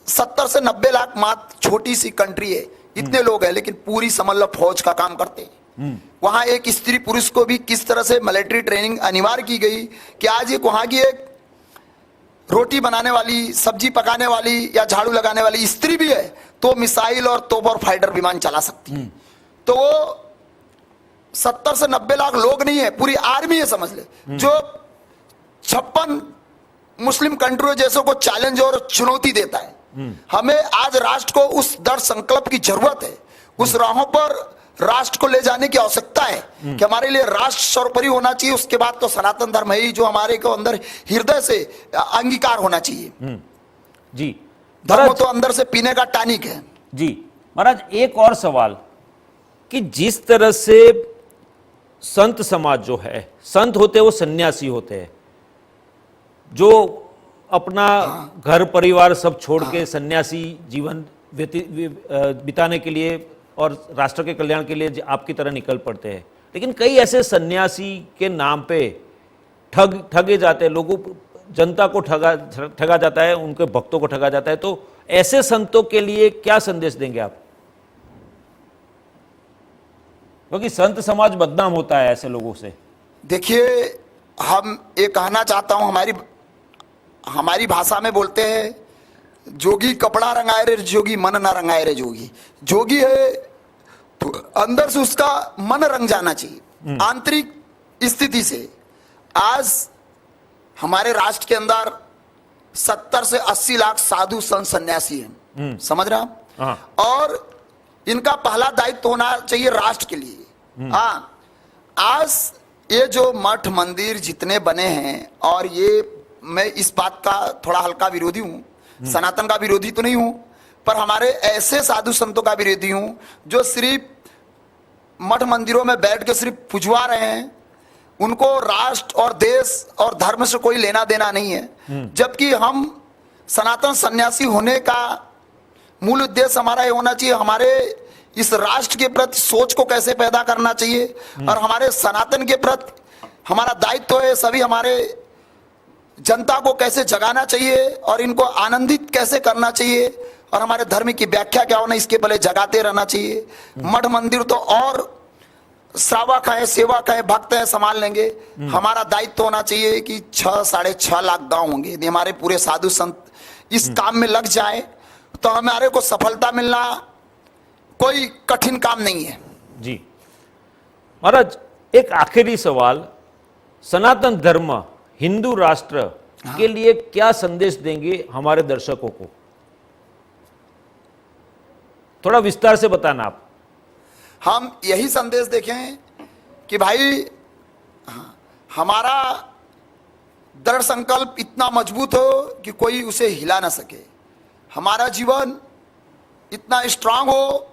70 से 90 लाख, मात्र छोटी सी कंट्री है, इतने लोग हैं, लेकिन पूरी समझ लो फौज का काम करते हैं। वहां एक स्त्री पुरुष को भी किस तरह से मिलिट्री ट्रेनिंग अनिवार्य की गई कि आज एक वहां की एक रोटी बनाने वाली, सब्जी पकाने वाली या झाड़ू लगाने वाली स्त्री भी है तो मिसाइल और तोप और फाइटर विमान चला सकती है। तो वो 70 से 90 लाख लोग नहीं है, पूरी आर्मी है, समझ ले, जो 56 मुस्लिम कंट्रियों जैसों को चैलेंज और चुनौती देता है। हमें आज राष्ट्र को उस दृढ़ संकल्प की जरूरत है, उस राहों पर राष्ट्र को ले जाने की आवश्यकता है कि हमारे लिए राष्ट्र सर्वोपरि होना चाहिए। उसके बाद तो सनातन धर्म है ही जो हमारे को अंदर हृदय से अंगीकार होना चाहिए। जी, धर्म तो अंदर से पीने का टॉनिक है। जी महाराज, एक और सवाल कि जिस तरह से संत समाज जो है, संत होते वो सन्यासी होते हैं जो अपना घर परिवार सब छोड़ के सन्यासी जीवन बिताने के लिए और राष्ट्र के कल्याण के लिए आपकी तरह निकल पड़ते हैं। लेकिन कई ऐसे सन्यासी के नाम पे ठगे जाते हैं, लोगों, जनता को ठगा जाता है, उनके भक्तों को ठगा जाता है। तो ऐसे संतों के लिए क्या संदेश देंगे आप? क्योंकि संत समाज बदनाम होता है ऐसे लोगों से। देखिए, हम ये कहना चाहता हूं, हमारी भाषा में बोलते हैं, जोगी कपड़ा रंगाए रे जोगी, मन ना रंगाए रे जोगी। जोगी है तो अंदर से उसका मन रंग जाना चाहिए, आंतरिक स्थिति से। आज हमारे राष्ट्र के अंदर 70 से 80 लाख साधु संत सन्यासी हैं, समझ रहे हैं आप? और इनका पहला दायित्व होना चाहिए राष्ट्र के लिए। हाँ, आज ये जो मठ मंदिर जितने बने हैं, और ये मैं इस बात का थोड़ा हल्का विरोधी हूं, सनातन का विरोधी तो नहीं हूं, पर हमारे ऐसे साधु संतों का विरोधी हूं जो सिर्फ मठ मंदिरों में बैठ के सिर्फ पुजवा रहे हैं। उनको राष्ट्र और देश और धर्म से कोई लेना देना नहीं है। जबकि हम सनातन सन्यासी होने का मूल उद्देश्य हमारा ये होना चाहिए, हमारे इस राष्ट्र के प्रति सोच को कैसे पैदा करना चाहिए, और हमारे सनातन के प्रति हमारा दायित्व है सभी हमारे जनता को कैसे जगाना चाहिए और इनको आनंदित कैसे करना चाहिए, और हमारे धर्म की व्याख्या क्या होना, इसके पहले जगाते रहना चाहिए। मठ मंदिर तो और श्रावक है, सेवक है, भक्त है, संभाल लेंगे। हमारा दायित्व होना चाहिए कि 6-6.5 लाख गांव होंगे, यदि हमारे पूरे साधु संत इस काम में लग जाए तो हमारे को सफलता मिलना कोई कठिन काम नहीं है। जी महाराज, एक आखिरी सवाल, सनातन धर्म हिंदू राष्ट्र के लिए क्या संदेश देंगे हमारे दर्शकों को? थोड़ा विस्तार से बताना आप। हम यही संदेश देखें कि भाई हमारा दृढ़ संकल्प इतना मजबूत हो कि कोई उसे हिला ना सके, हमारा जीवन इतना स्ट्रांग हो,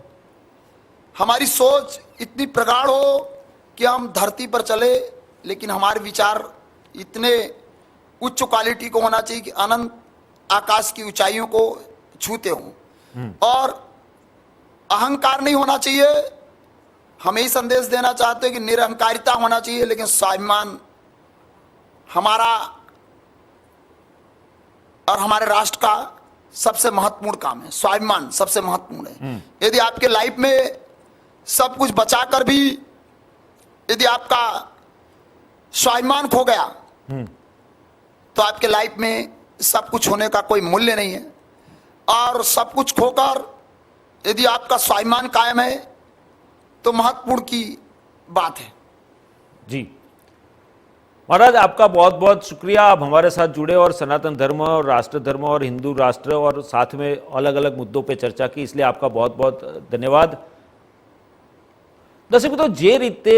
हमारी सोच इतनी प्रगाढ़ हो कि हम धरती पर चले, लेकिन हमारे विचार इतने उच्च क्वालिटी को होना चाहिए कि अनंत आकाश की ऊंचाइयों को छूते हों, और अहंकार नहीं होना चाहिए। हम यही संदेश देना चाहते हैं कि निरहंकारिता होना चाहिए, लेकिन स्वाभिमान हमारा और हमारे राष्ट्र का सबसे महत्वपूर्ण काम है। स्वाभिमान सबसे महत्वपूर्ण है। यदि आपके लाइफ में सब कुछ बचाकर भी यदि आपका स्वाभिमान खो गया तो आपके लाइफ में सब कुछ होने का कोई मूल्य नहीं है, और सब कुछ खोकर यदि आपका स्वाभिमान कायम है तो महत्वपूर्ण की बात है। जी महाराज, आपका बहुत बहुत शुक्रिया, आप हमारे साथ जुड़े और सनातन धर्म और राष्ट्र धर्म और हिंदू राष्ट्र और साथ में अलग अलग मुद्दों पे चर्चा की, इसलिए आपका बहुत बहुत धन्यवाद। दर्शक मित्रों, જે રીતે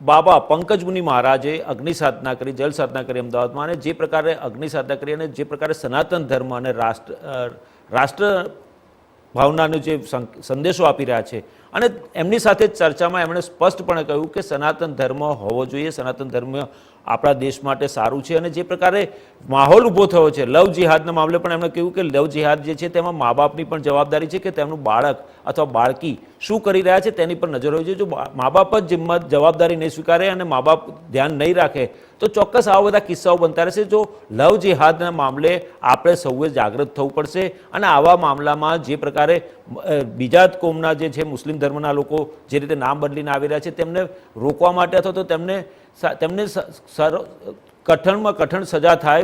બાબા પંકજ મુનિ મહારાજે અગ્નિ સાધના કરી, જલ સાધના કરી અમદાવાદમાં, અને જે પ્રકારે અગ્નિ સાધના કરી અને જે પ્રકારે સનાતન ધર્મ અને રાષ્ટ્ર ભાવનાનો જે સંદેશો આપી રહ્યા છે, અને એમની સાથે ચર્ચામાં એમણે સ્પષ્ટપણે કહ્યું કે સનાતન ધર્મ હોવો જોઈએ, સનાતન ધર્મ આપણા દેશ માટે સારું છે, અને જે પ્રકારે માહોલ ઊભો થયો છે લવ જિહાદના મામલે પણ એમણે કહ્યું કે લવ જિહાદ જે છે તેમાં મા બાપની પણ જવાબદારી છે કે તેમનું બાળક અથવા બાળકી શું કરી રહ્યા છે તેની પર નજર હોવી જોઈએ। જો મા બાપ જ જવાબદારી નહીં સ્વીકારે અને મા બાપ ધ્યાન નહીં રાખે તો ચોક્કસ આવા બધા કિસ્સાઓ બનતા રહેશે। જો લવ જિહાદના મામલે આપણે સૌએ જાગૃત થવું પડશે, અને આવા મામલામાં જે પ્રકારે બીજા કોમના જે છે મુસ્લિમ ધર્મના લોકો જે રીતે નામ બદલીને આવી રહ્યા છે તેમને રોકવા માટે અથવા તો તેમને કઠણમાં કઠણ સજા થાય,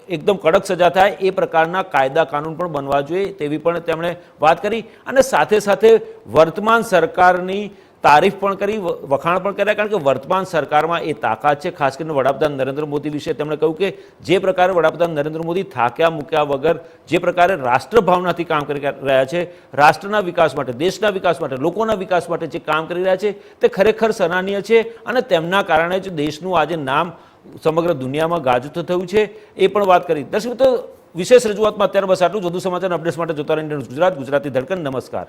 એકદમ કડક સજા થાય એ પ્રકારના કાયદા કાનૂન પણ બનવા જોઈએ તેવી પણ તેમણે વાત કરી, અને સાથે સાથે વર્તમાન સરકારની તારીફ પણ કરી, વખાણ પણ કર્યા, કારણ કે વર્તમાન સરકારમાં એ તાકાત છે। ખાસ કરીને વડાપ્રધાન નરેન્દ્ર મોદી વિશે તેમણે કહ્યું કે જે પ્રકારે વડાપ્રધાન નરેન્દ્ર મોદી થાક્યા મૂક્યા વગર જે પ્રકારે રાષ્ટ્ર ભાવનાથી કામ કરી રહ્યા છે, રાષ્ટ્રના વિકાસ માટે, દેશના વિકાસ માટે, લોકોના વિકાસ માટે જે કામ કરી રહ્યા છે તે ખરેખર સરાહનીય છે, અને તેમના કારણે જ દેશનું આજે નામ સમગ્ર દુનિયામાં ગાજતું થયું છે એ પણ વાત કરી। દર્શક મિત્રો, વિશેષ રજૂઆતમાં અત્યારે બસ આટલું જ। વધુ સમાચાર અપડેટ્સ માટે જોતા રહો ઇન્ડિયન ન્યૂઝ ગુજરાત, ગુજરાતી ધડકન। નમસ્કાર।